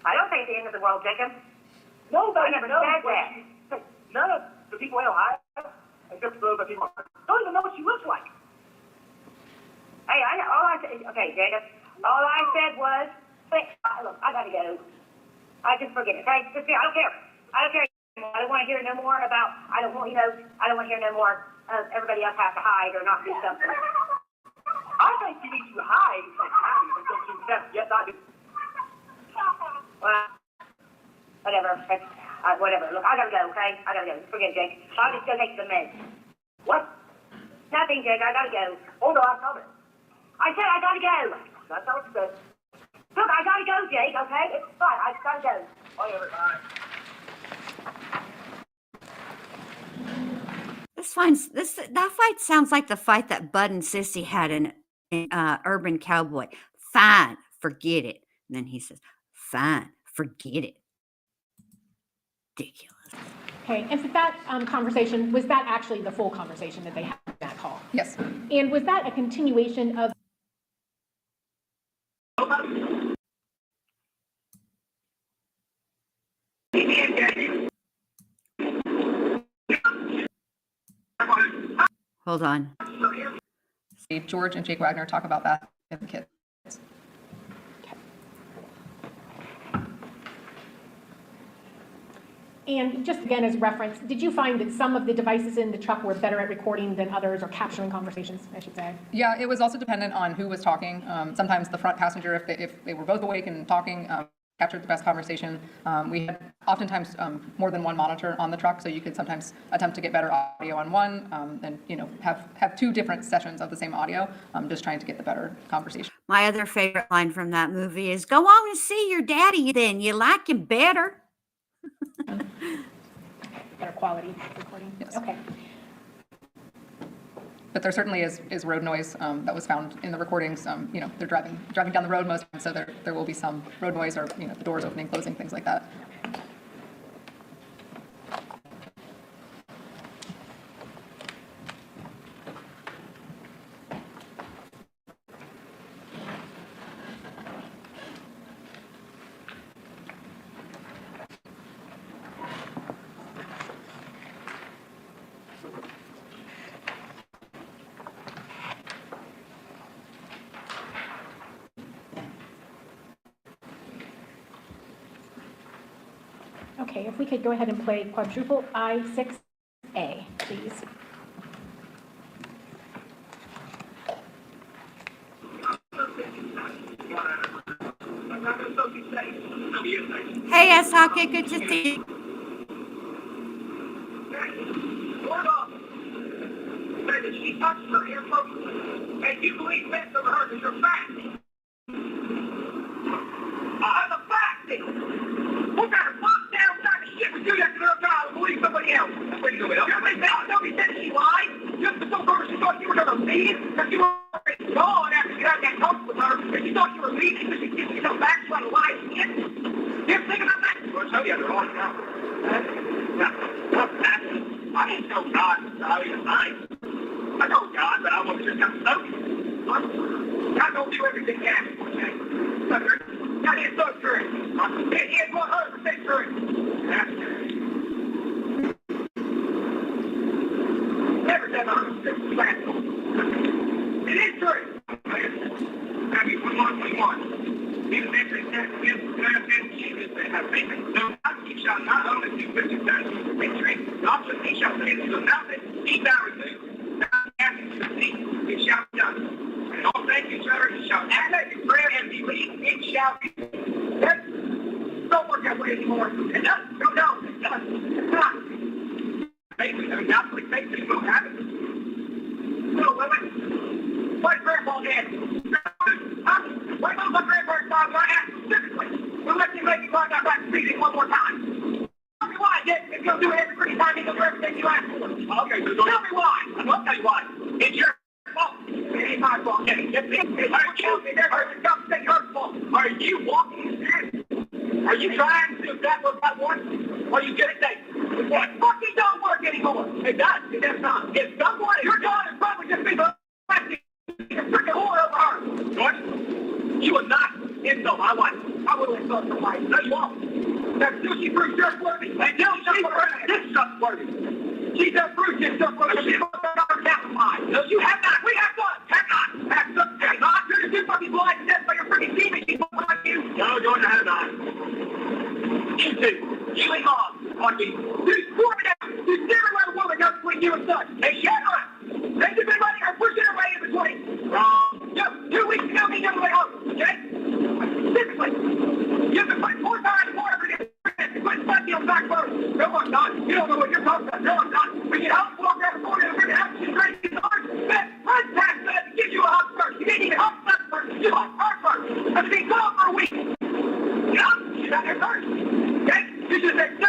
I don't think it's the end of the world, Jacob. Nobody I never knows said what that. she, none of the people in Ohio, except for those people, don't even know what she looks like. Hey, I know. All I said, okay, Jacob. All I said was, look, I gotta go. I just forget it. Okay, just I don't care. I don't care. I don't want to hear no more about. I don't want to hear no more of everybody else has to hide or not do something. I think you need to hide from happy until she says, yes, I do. Well, whatever. Whatever. Look, I gotta go. Okay, I gotta go. Forget it, Jake. I'll just go take some meds. What? Nothing, Jake. I gotta go. Oh, no, I'm coming. I said I gotta go. That's not what you said. Look, I gotta go, Jake. Okay, it's fine. I just gotta go. Whatever, all right. That fight sounds like the fight that Bud and Sissy had in Urban Cowboy. Fine, forget it. And then he says, fine, forget it. Ridiculous. Okay, and so that conversation, was that actually the full conversation that they had in that call? Yes. And was that a continuation of Hold on. George and Jake Wagner talk about that in the kids. And just again as reference, did you find that some of the devices in the truck were better at recording than others, or capturing conversations, I should say? Yeah, it was also dependent on who was talking. Sometimes the front passenger, if they were both awake and talking, captured the best conversation. We had oftentimes more than one monitor on the truck, so you could sometimes attempt to get better audio on one, and have two different sessions of the same audio, just trying to get the better conversation. My other favorite line from that movie is, go on and see your daddy then. You like him better. Better quality recording? Yes. Okay. But there certainly is road noise that was found in the recordings. They're driving down the road most of the time, so there will be some road noise, or the doors opening, closing, things like that. Okay, if we could go ahead and play quadruple I6A, please. Hey, S-Hockey, good to see you. She touched her earphone, and you believe that of her is your fact. I'm a fact. What kind of fuck down kind of shit would do that to her child and believe somebody else? Wait a minute, okay, nobody said she lied. Just because she thought you were going to leave, because you were gone after you got that talk with her, and she thought you were leaving, because she didn't come back, she wanted to lie again. You think about that? Well, tell you, they're all now. I didn't know God was out of your mind. I know God, but I want to just have to know you. God don't do everything you ask for, okay? That is so true. It is 100% true. That's true. Never said 100% flat. It is true. Have you 21? Even if they said Jesus, they have faith. No, he shall not only do what you've done to victory, also he shall say to the mountain, be thou removed. Thou asking to the sea, it shall be done. And all things you shall you shall act in prayer and believe, it shall be. Don't work that way anymore. It doesn't. No, it doesn't. It's not. Faith, faith is no habit. No, women. What grandpa did? What was my grandpa's father? repeat it one more time. Tell me why, Dick. If you'll do it every free time, you'll do everything you ask for. Okay, so tell me why. I will tell you why. It's your fault. It ain't my fault, Dick. It's your fault. Are you walking? Are you trying to do that what I want? Or are you gonna say, it fucking don't work anymore? It does. It does not. If someone, your daughter probably just be the freaking whore over her. George, you would not insult my wife. I would insult your wife. No, you won't. That's still she proves trustworthy. Until she's trustworthy. She's a proof she's trustworthy. She's capitalized. No, you have not. We have not. Have not. You're just fucking blind and dead by your freaking demon. She's like you. No, George, I have not. You two. You ain't on me. There's 4 minutes. There's never let a woman go between you and son. Hey, shut up. They've been letting her push her way in between. Wrong. Just 2 weeks ago, he never went home. Okay? Specifically. You've been putting 4 times more every day. You put Bucky on the back burner. No, I'm not. You don't know what you're talking about. No, I'm not. We get out, walk around the corner, and we're going to have to straight to the heart. Run tax that to give you a hot first. You didn't even hot first. You hot first. That's been gone for a week. You know? She's out there first. Okay? You should say, no,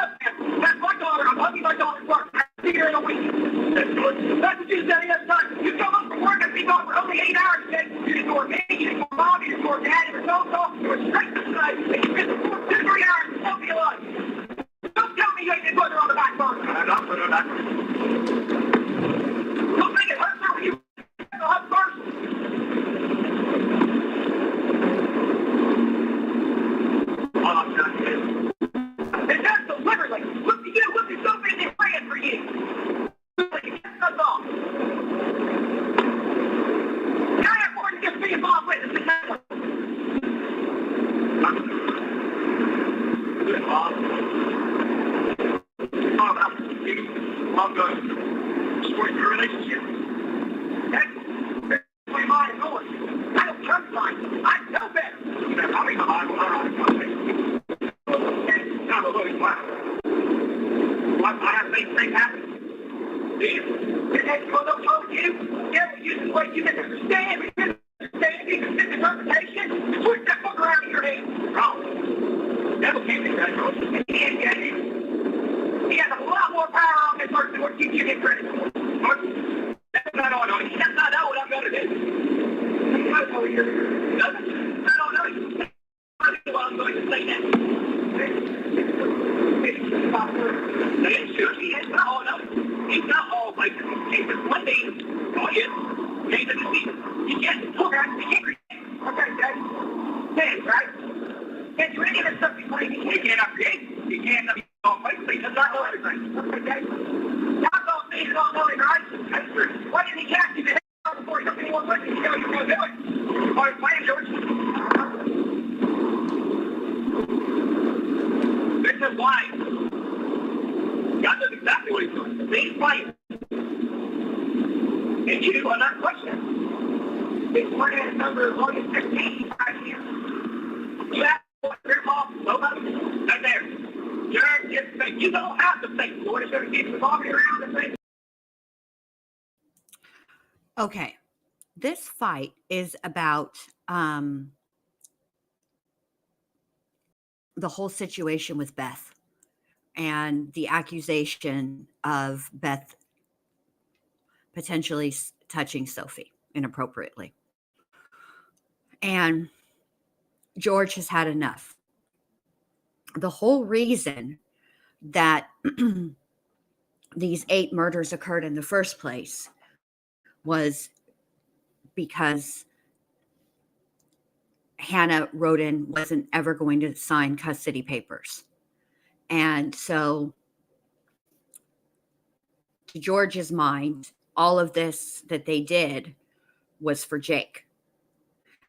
that's my daughter. I'm hugging my daughter first. I'll see her in a week. That's what you said the other time. You come up from work and be gone for only 8 hours a day. You ignore me, you ignore mom, you ignore dad, you ignore so-so. You were straight to the night. You spent 2 to 3 hours and don't be alive. Don't tell me you ain't put her on the back burner. I'm not putting her on the back burner. Don't make it hurt her when you the hot first. Oh, I'm not kidding. And that's deliberately. Look at you. Look at so many praying for you. That's all. Can I afford to just be involved with this? Good, Bob. I'm going to destroy your relationship. That's my mind is going. I don't trust mine. I know better. I'll be behind when I'm on I'm a little black. I have things happen. Did that go over you? Yeah, you just wait, you misunderstand. You misinterpretation. Switch that fucker out of your head. Wrong. Devil can't do that, bro. He can't get it. He has a lot more power on this earth than what you get credit for. That's not all I know. That's not what I'm going to do. I know you're. I don't know you. I don't know why I'm going to say that. It's not all no. It's not all like it's one day. Oh yeah. Days of the season. You can't talk out. You can't create. Okay, Dad, right? Can't do any of this stuff before you can't create. You can't be all place. That's not all everything. Okay? That's all things all knowing, right? That's true. Why didn't he catch you the hell before he took anyone with you? You know you're going to do it. Or plan, George. This is why. God knows exactly what he's doing. He's playing. And you are not questioning. It's one of his number as long as 15 right here. You have to rip off nobody. Right there. You don't have to think. You want to start getting the ball around and think. Okay. This fight is about the whole situation with Beth and the accusation of Beth potentially touching Sophie inappropriately. And George has had enough. The whole reason that these 8 murders occurred in the first place was because Hannah Rhoden wasn't ever going to sign custody papers. And so, to George's mind, all of this that they did was for Jake.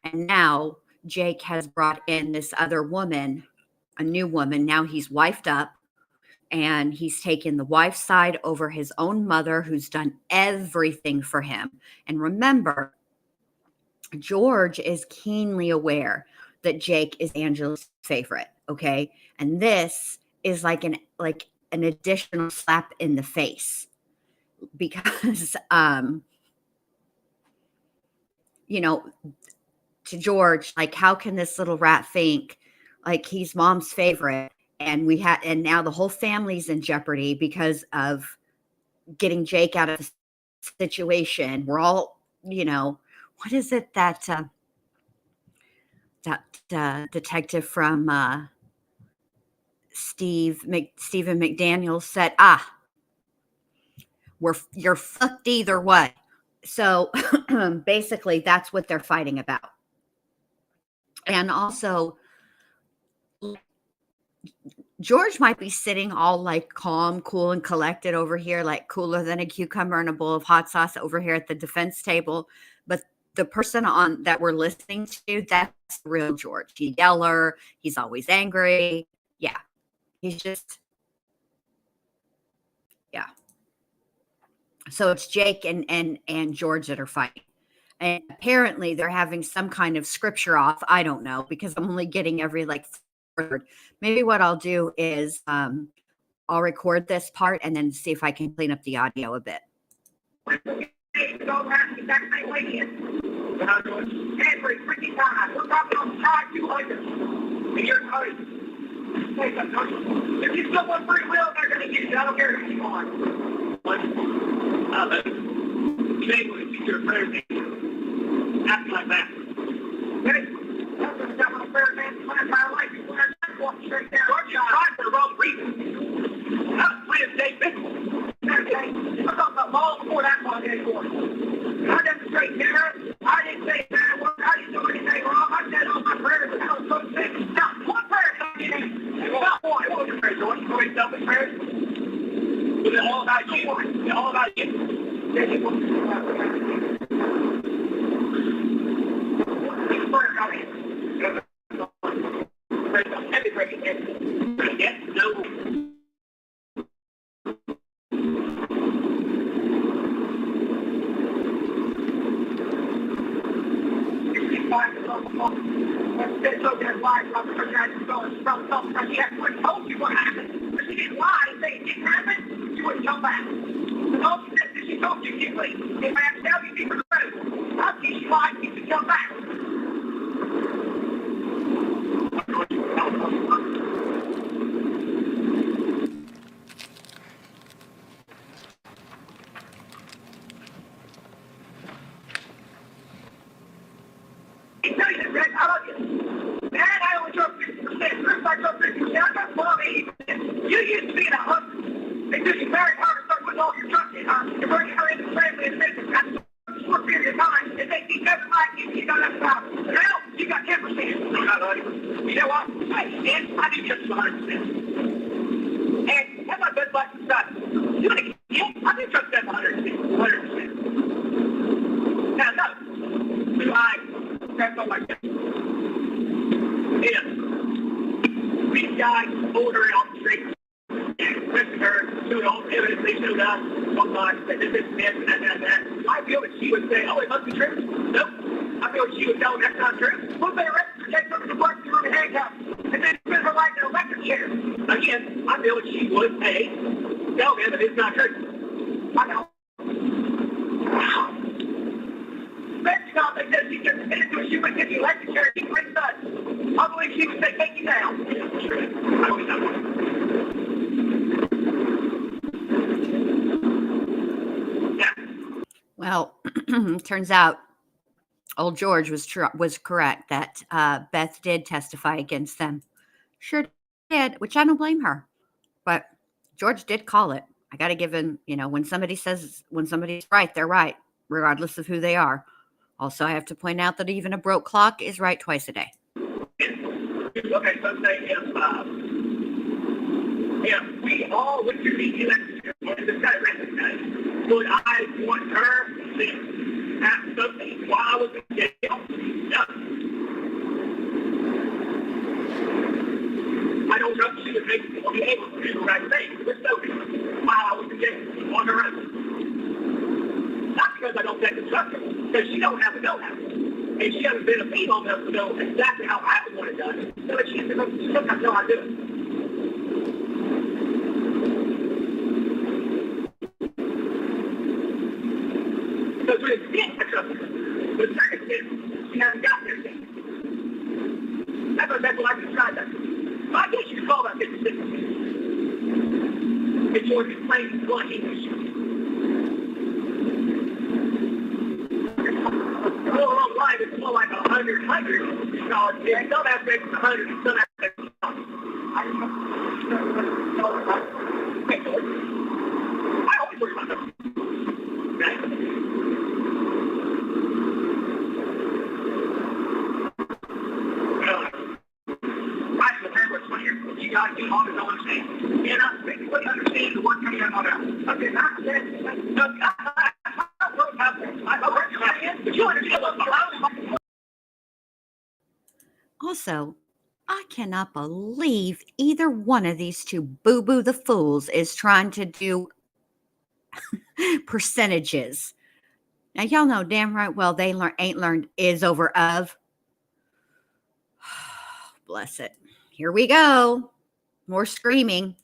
And now Jake has brought in this other woman, a new woman. Now he's wifed up, and he's taken the wife's side over his own mother, who's done everything for him. And remember, George is keenly aware that Jake is Angela's favorite, okay? And this is like an additional slap in the face because to George, like, how can this little rat think like he's mom's favorite and now the whole family's in jeopardy because of getting Jake out of the situation. We're all, what is it that detective from Stephen McDaniel said, you're fucked either way. So basically that's what they're fighting about. And also George might be sitting all like calm, cool, and collected over here, like cooler than a cucumber in a bowl of hot sauce over here at the defense table. But the person on that we're listening to, that's real George. He's a yeller. He's always angry. Yeah. He's just, yeah. So it's Jake and George that are fighting. And apparently they're having some kind of scripture off. I don't know, because I'm only getting every like word. Maybe what I'll do is I'll record this part and then see if I can clean up the audio a bit. Every freaking time. We're talking on side 200. And you're crazy. If you still want free will, they're going to get you. I don't care who you are. Jake was a teacher of prayer name. Acting like that. Okay? That's what I'm on a prayer name my entire life. You want to walk straight down. You're trying for the wrong reason. That's playing Jake Mitchell. Okay? I'm talking about long before that one anymore. I demonstrate terror. I didn't say bad words. I didn't do anything wrong. I said all my prayers and I was so sick. Now, what prayer can you name? Not one. What was your prayer, George? You know any selfish prayers? Was it all about you? Was it all about you? Yes, it was. What's the prayer about you? Pray about every prayer. Yes, no. It's okay to lie about the project from something she actually told you what happened. If she didn't lie and say it didn't happen, she wouldn't come back. The all she said is she told you she leave. If I have to tell you, she's incredible. How can she lie and you can come back? I love you. Man, I only drove 50%. Chris, I drove 50%. I got 80%. You used to be in a husband. Until you married her and start putting all your trust in her. You're bringing her into the family and business. That's a short period of time. If they keep never like you don't have to stop. Now, you got 10%. I'm not honey. You know what? I do just 100%. And that's my best life society. You want to get I do trust them 100%. 100%. Now, no. Do I grab something like that? If these guys order it on the street and listen to her, do it all evidence, they showed up, sometimes that this and that. I feel that she would say, oh, it must be true. Nope. I feel that she would tell them that's not true. What if they arrest her, take her to the emergency room and handcuffs, and then spend her life in an electric chair? Again, I feel that she would, tell them that it's not true. I know. Next time they said she just admitted to it, she would get the electric chair and keep her son. I believe she would say, take you down. I believe that one. Well, turns out old George was correct that Beth did testify against them. Sure did, which I don't blame her. But George did call it. I got to give him, when somebody's right, they're right, regardless of who they are. Also, I have to point out that even a broke clock is right twice a day. Okay, so say if we all went to the election and decided recognize, would I want her to have something while I was in jail? No. I don't know if she would be able to do the right thing with Sophie while I was in jail on her own. Not because I don't take the trust her, because she don't have a know-how. And she hasn't been a female enough to know exactly how I would want it done. So that she sometimes know how to do it. So to an extent, I trust her. But to a certain extent, she hasn't got there yet. That's what I described that. Well, I guess you could call that 50-50. It's more plain black English. A long line, it's more like 100. No, it's some aspects 100, some aspects I always worry about them. You got to talk to no one saying, you're not what understand the word coming out of my mouth. Okay, not saying, but you understand what Also, I cannot believe either one of these two boo-boo the fools is trying to do percentages. Now, y'all know damn right well they ain't learned is over of. Bless it. Here we go. More screaming.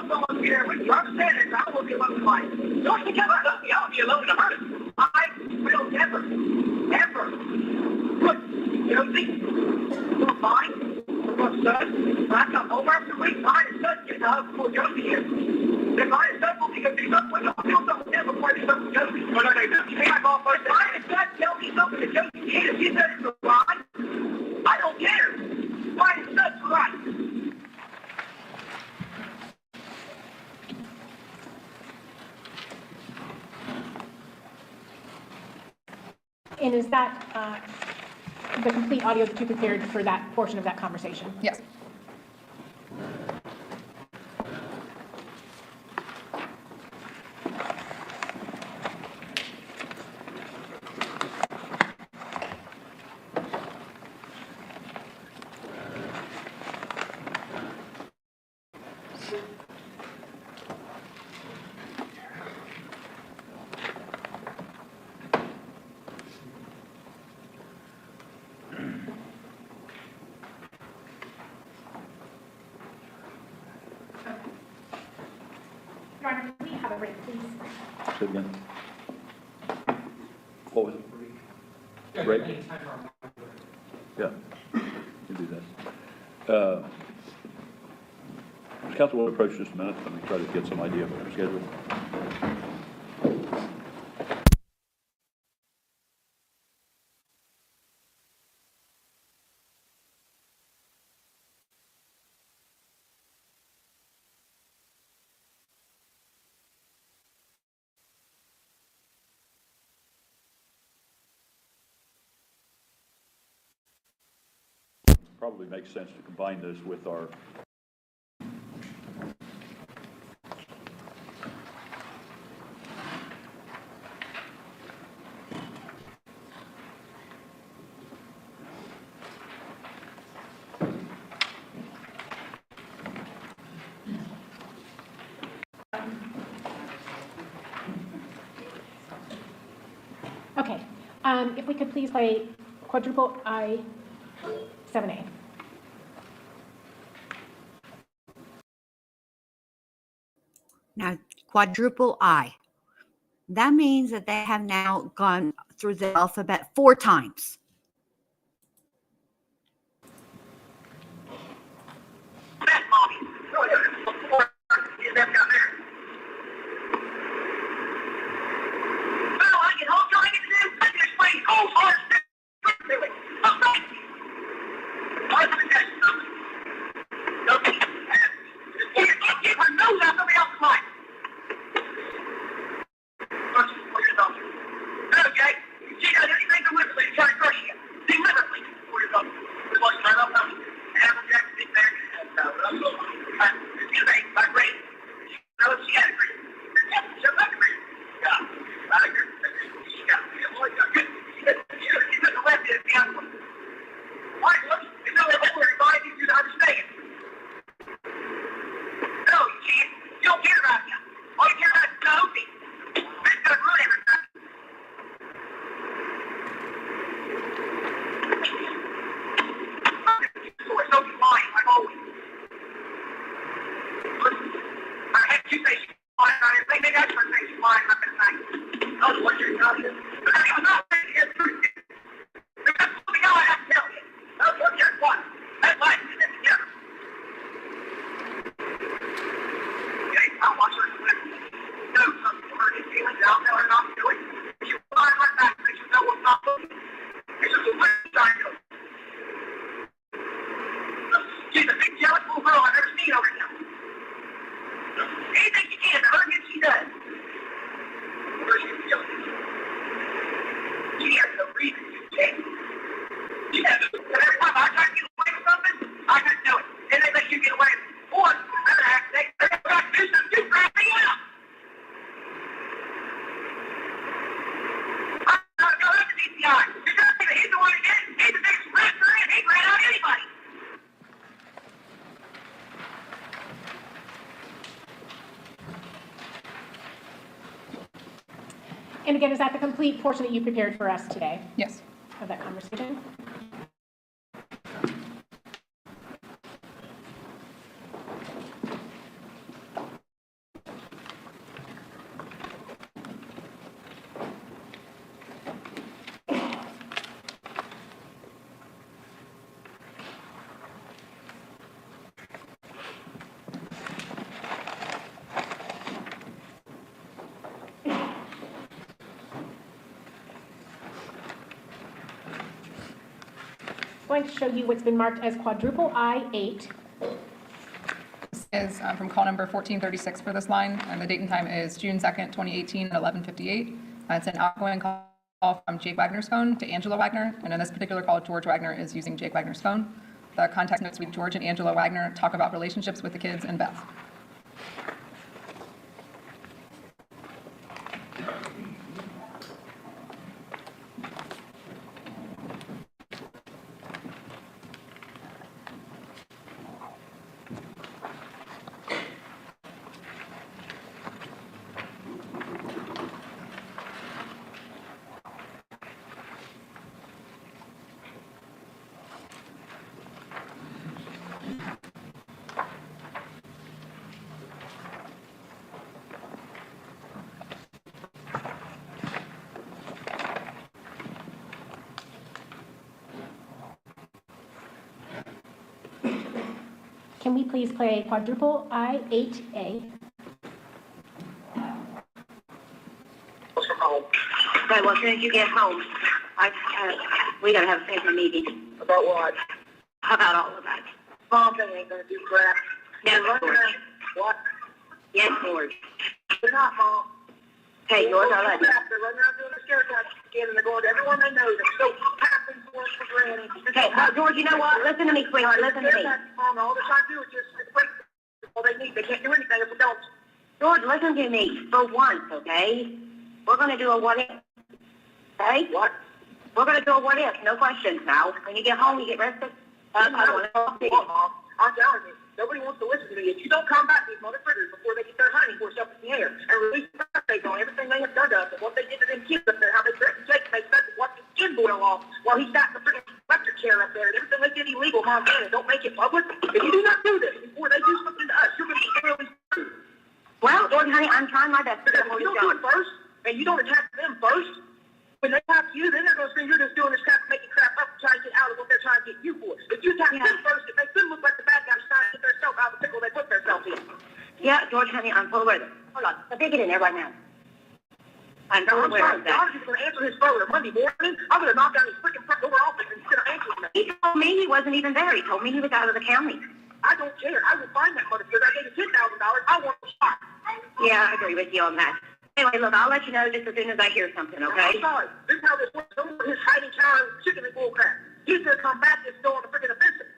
someone here with your standards, I will give up life. Don't you ever help me out be alone to hurt us. I will never put guilty for mine, for son. I come home after week, mine and son get the hug before guilty here. If mine and son will be guilty, something will do something there before they something guilty. But I do back off my mine and son tell me something to guilty. If he said it's a lie, I don't care. Mine and son's right. And is that the complete audio that you prepared for that portion of that conversation? Yes. Your Honor, can we have a break, please? Say it again. What was it? Break? Yeah, you do that. Council will approach just a minute. Let me try to get some idea of our schedule. Probably makes sense to combine this with our Okay. If we could please play quadruple I 7A. Now, quadruple I. That means that they have now gone through the alphabet 4 times. That mommy. Before you left down there. Well, I get all trying to do. I can explain cold hard stuff to it. I'm right. I'm going to tell you something. Okay. Just get her nose out somebody else's mind. Okay. She does anything deliberately to try to crush you. Deliberately. For your daughter. We want to turn up on you. Applejack, big bag, and excuse me, my brain. No, she had a brain. She had a brain. Yeah. I agree. She got good. She took the left in the other one. Why? Look, you know that we're inviting you to understand. No, you can't. You don't care about you. All you care about is Sophie. It's going to ruin everything. It's Sophie's mine, like always. Listen, I had two patients mine on it. Maybe that's my patient mine up at night. I was wondering about this. But I was not ready to get through this. Because something else I have to tell you. That's what you're Yeah. Every time I try to get away with something, I couldn't do it. And they let you get away with it. Or, another act, they got to do something, you grab me up. I'm not going to these guys. You're not going to hit the one again. He's the next wrestler, and he ran out anybody. And again, is that the complete portion that you prepared for us today Yes. of that conversation? Going to show you what's been marked as quadruple I-8. This is from call number 1436 for this line, and the date and time is June 2nd, 2018 at 11:58. It's an outgoing call from Jake Wagner's phone to Angela Wagner, and in this particular call, George Wagner is using Jake Wagner's phone. The context notes read George and Angela Wagner talk about relationships with the kids and Beth. Can we please play quadruple I-8A? From home. Okay, well, as soon as you get home, we gotta have a family meeting About what? about all of that. Mom, they ain't gonna do crap. No, George. What? Yes, George. They're not, Mom. Hey, George, I love you. They're running around doing the scare tactics again, and they're going to everyone they know. They're so happy for us for granted. Okay, George, you know what? Listen to me, sweetheart. Listen to me. Mom, all they're trying to do is just break all they need. They can't do anything if we don't. George, listen to me for once, okay? We're gonna do a what if. Okay? What? We're gonna do a what if. No questions now. When you get home, you get rested. I don't want to talk to you. Mom, I'm telling you, nobody wants to listen to me. If you don't combat these motherfuckers before they get their honey horse up in the air and release the updates on everything they have done to us and what they did to them kids up there, how they threatened Jake, they said to watch his skin boil off while he sat in the freaking electric chair up there, and everything they did illegal, Montana. Don't make it public. If you do not do this before they do something to us, you're going to be really screwed. Well, George, honey, I'm trying my best to Because get if what you it's don't do done. it first, and you don't attack them first, when they attack you, then they're going to think you're just doing this crap, making crap up, trying to get out of what they're trying to get you for. If you attack them first, it makes them look like the bad guys trying to get themselves out of the pickle they put themselves in. Yeah, George, honey, I'm full aware of it. Hold on. I'll take it in there right now. I'm full I'm aware sorry, of that. John is going to answer his phone on Monday morning. I'm going to knock down his freaking front door office and he's going to answer me. He told me he wasn't even there. He told me he was out of the county. I don't care. I will find that motherfucker. I gave him $10,000. I want a shot. Yeah, I agree with you on that. Anyway, look, I'll let you know just as soon as I hear something, okay? I'm sorry. This is how this works. Don't his hiding cow chicken and bull crap. He's going to come back and go on the freaking offensive.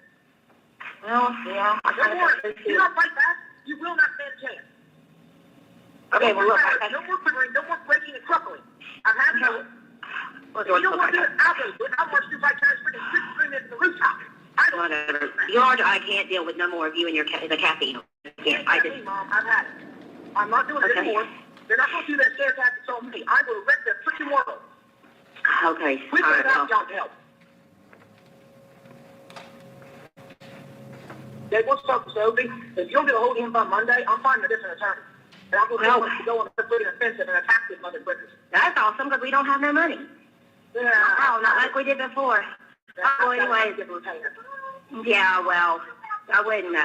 Well, yeah. I Don't kind of worry. think If so, you too. don't fight back, you will not stand a chance. Okay, well, look, No more quivering, no more breaking and cruckling. I've had enough. Well, If you George, don't look, want to do it, I'll do it. I'll march through Pike County freaking 3 minutes in the rooftop. I don't whatever. George, I can't deal with no more of you and your the caffeine. Yeah, I just... me, Mom. I've had it. I'm not doing it Okay. anymore. They're not going to do that scare tactics on me. I'm going to wreck their freaking world. Okay, We all can right, have well, John help. Dave, what's up, Sophie? If you don't get a hold of him by Monday, I'm finding a different attorney. And I'm going to No. go on the freaking offensive and attack these motherfuckers. that's awesome because we don't have no money. Yeah. Oh, not like we did before. Oh, anyway. Yeah, well, I wouldn't,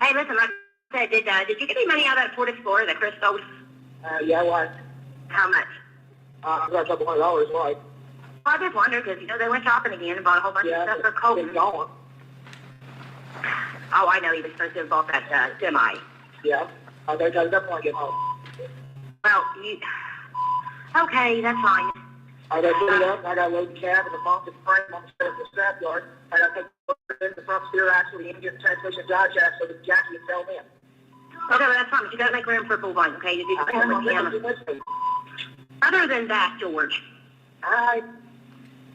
hey, listen, like I said, did you get any money out of that Ford Explorer that Chris sold? Yeah, why? How much? I got a couple $100, why? I just wondered because, they went shopping again and bought a whole bunch of stuff for Colton. It's gone. Oh, I know, he was supposed to have bought that, semi. Yeah. I definitely want to get home. Well, okay, that's fine. I got to get it up, I got to load the cab in the monk and frame on the side of the scrapyard. I got to take it in the front steer axle, the engine, transmission, drive shaft, so the Jackie can sell them. Okay, well, that's fine, but you gotta make room for full volume, okay? You do the same with him. Other than that, George,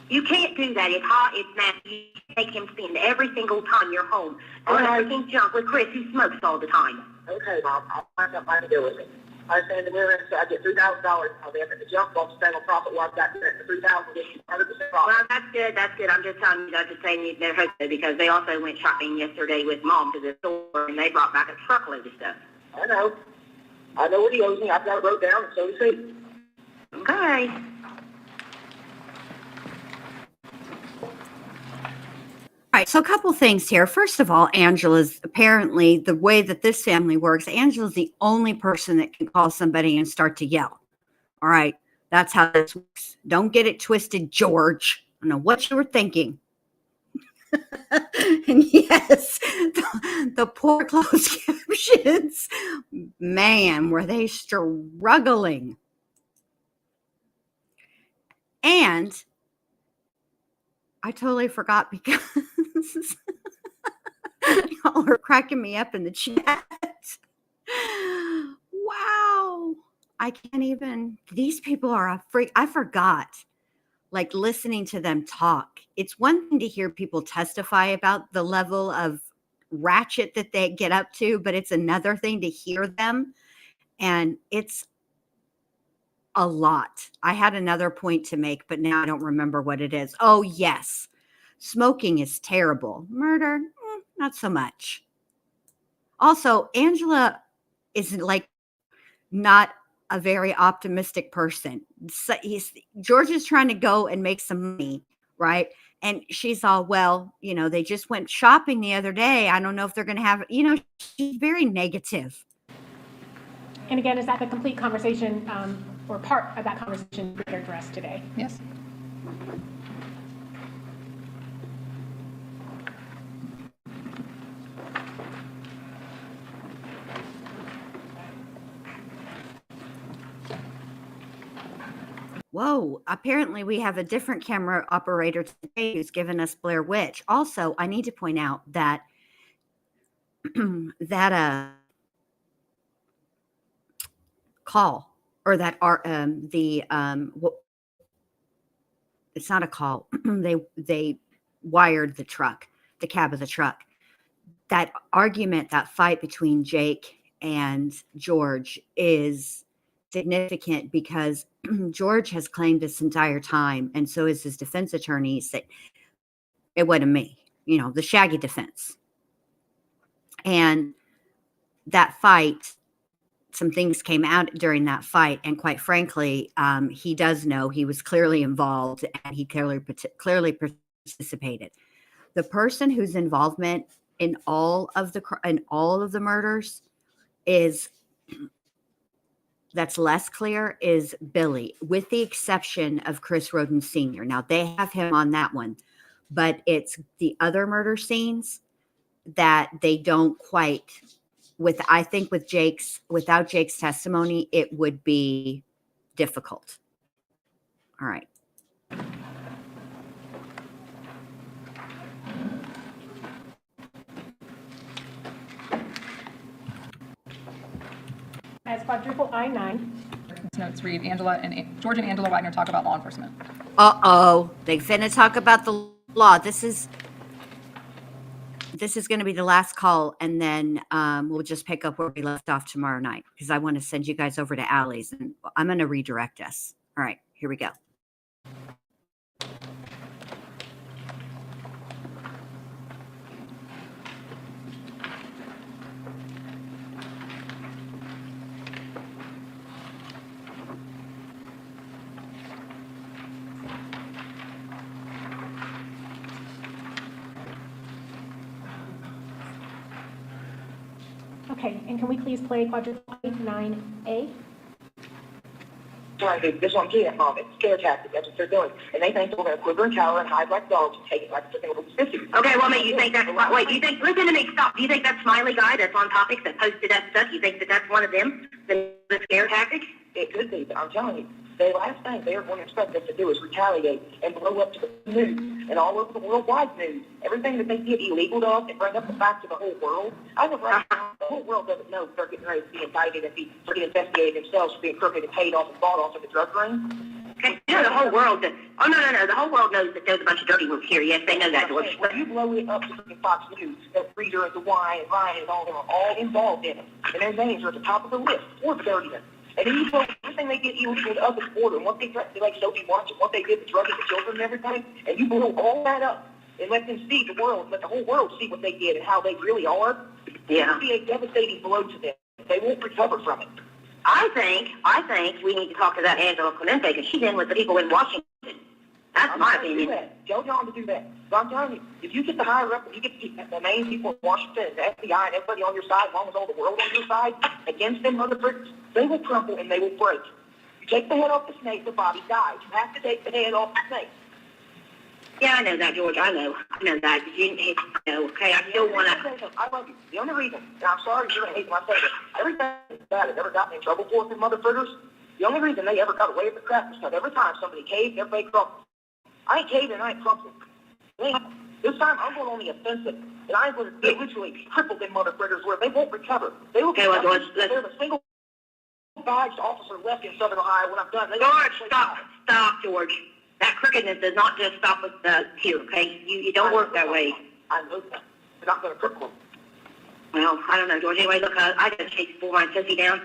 you can't do that. It's hot, it's nasty. You make him spend every single time you're home going to freaking junk with Chris, who smokes all the time. Okay, Mom, I'll find something to do with it. I stand in the mirror and say I get $3,000 out of them, and the junk won't stand on profit where I've got the $3,000 get 100% profit. Well, that's good, that's good. I'm just telling you, that's just saying they're hopeful because they also went shopping yesterday with Mom to the store, and they brought back a truckload of stuff. I know what he owes me. I've got it wrote down, and so does he. Okay. All right, so a couple things here. First of all, Angela's apparently, the way that this family works, Angela's the only person that can call somebody and start to yell. All right, that's how this works. Don't get it twisted, George. I don't know what you were thinking. And yes, the poor closed captions, man, were they struggling. And I totally forgot because y'all are cracking me up in the chat. Wow. I can't even, these people are a freak. I forgot, like listening to them talk. It's one thing to hear people testify about the level of ratchet that they get up to, but it's another thing to hear them. And it's a lot. I had another point to make, but now I don't remember what it is. Oh, yes. Smoking is terrible. Murder, not so much. Also, Angela is like not a very optimistic person. So George is trying to go and make some money, right? And she's all, well, you know, they just went shopping the other day. I don't know if they're going to have, you know, she's very negative. And again, is that the complete conversation or part of that conversation being addressed today? Yes. Whoa, apparently we have a different camera operator today who's given us Blair Witch. Also, I need to point out that that call or that it's not a call. they wired the truck, the cab of the truck. That argument, that fight between Jake and George is significant because George has claimed this entire time, and so is his defense attorneys, that it wasn't me, you know, the shaggy defense. And that fight, some things came out during that fight, and quite frankly, he does know he was clearly involved, and he clearly participated. The person whose involvement in all of the murders is that's less clear is Billy, with the exception of Chris Rhodens Sr. Now they have him on that one, but it's the other murder scenes that they don't quite. I think without Jake's testimony, it would be difficult. All right. As quadruple I-9. Notes read George and Angela Wagner talk about law enforcement. Uh-oh. They finna talk about the law. This is going to be the last call, and then we'll just pick up where we left off tomorrow night because I want to send you guys over to Allie's, and I'm going to redirect us. All right, here we go. Okay, and can we please play quadruple I-9A? Trying to do this one again, Mom. It's scare tactic. That's what they're doing. And they think they're going to quiver and cower and hide like dogs and take it like it's a sticky. Okay, well, mate, you think that's, wait, do you think, listen to me, stop. Do you think that smiley guy that's on topics that posted that stuff, you think that that's one of them, the scare tactics? It could be, but I'm telling you, the last thing they're going to expect us to do is retaliate and blow up to the news and all over the worldwide news. Everything that they get illegal to us and bring up the fact to the whole world. I know right now the whole world doesn't know they're getting ready to be indicted and be investigated themselves for being crooked and paid off and bought off in the drug ring. Okay, the whole world. No. The whole world knows that there's a bunch of dirty ones here. Yes, they know that, George. When you blow it up to Fox News, that Reader and DeWine and Ryan and all them are all involved in it. And their names are at the top of the list for the dirtiness. And then you blow everything they get illegal to us at the border and what they threatened, like Sophie Watch and what they did to drugging the children and everything, and you blow all that up and let them see the world, let the whole world see what they did and how they really are. Yeah. It will be a devastating blow to them. They won't recover from it. I think we need to talk to that Angela Clemente because she's in with the people in Washington. That's my opinion. Tell John to do that. So I'm telling you, if you get the higher up, if you get the main people in Washington and the FBI and everybody on your side, as long as all the world on your side, against them motherfuckers, they will crumble and they will break. You take the head off the snake, the body dies. You have to take the head off the snake. Yeah, I know that, George. I know that. Okay, I still want to. I love you. The only reason, and I'm sorry you're going to hate when I say this, everything bad has ever gotten me in trouble for them motherfuckers, the only reason they ever got away with the crap is because every time somebody caved, everybody crumbled. I ain't caving and I ain't crumbling. This time I'm going on the offensive, and I'm going to literally cripple them motherfuckers where they won't recover. They will Okay, well, George, they're the single badged officer left in Southern Ohio when I'm done. George, stop, George. That crookedness does not just stop with here, okay? You don't work that way. I know that. They're not going to cripple them. Well, I don't know, George. Anyway, look, I got to chase pull my sissy down.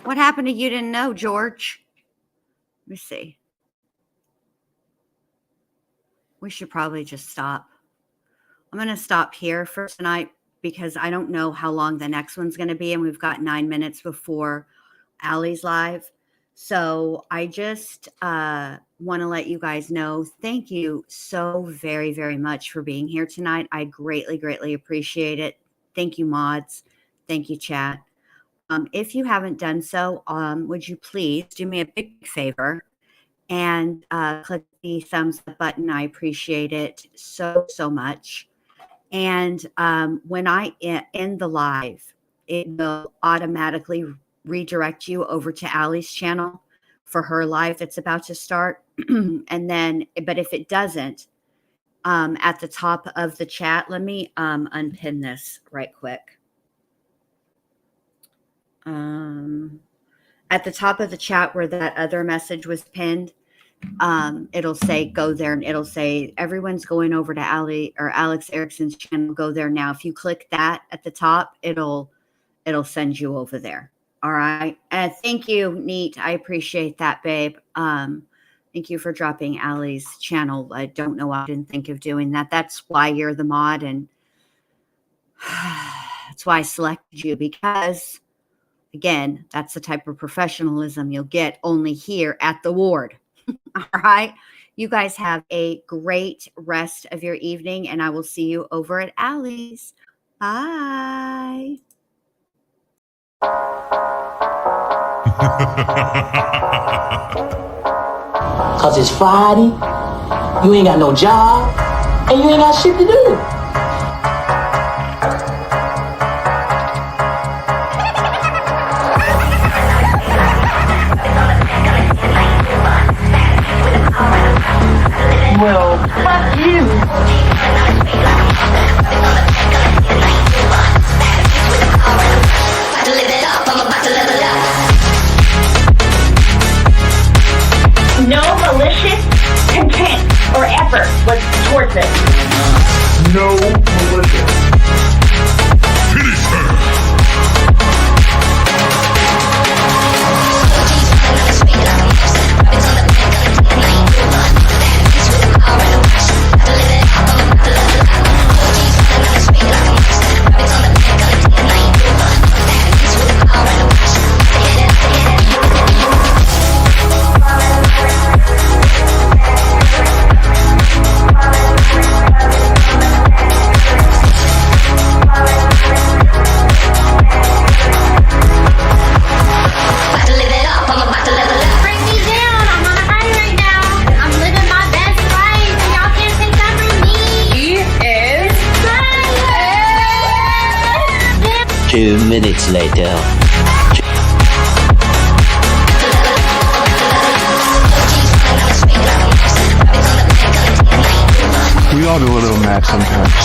What happened to you didn't know, George? Let me see. We should probably just stop. I'm going to stop here for tonight because I don't know how long the next one's going to be, and we've got 9 minutes before Allie's live. So I just want to let you guys know, thank you so very, very much for being here tonight. I greatly, greatly appreciate it. Thank you, mods. Thank you, chat. If you haven't done so, would you please do me a big favor and click the thumbs up button? I appreciate it so, so much. And when I end the live, it will automatically redirect you over to Allie's channel for her live that's about to start. And then, but if it doesn't, at the top of the chat, let me unpin this right quick. At the top of the chat where that other message was pinned, it'll say go there, and it'll say everyone's going over to Alex Erickson's channel. Go there now. If you click that at the top, it'll send you over there. All right. Thank you, Neat. I appreciate that, babe. Thank you for dropping Allie's channel. I don't know why I didn't think of doing that. That's why you're the mod, and that's why I selected you, because again, that's the type of professionalism you'll get only here at the ward. All right. You guys have a great rest of your evening, and I will see you over at Allie's. Bye. Cause it's Friday, you ain't got no job, and you ain't got shit to do. Well, fuck you. No malicious intent or effort was towards this. No 2 minutes later. We all do a little mad sometimes.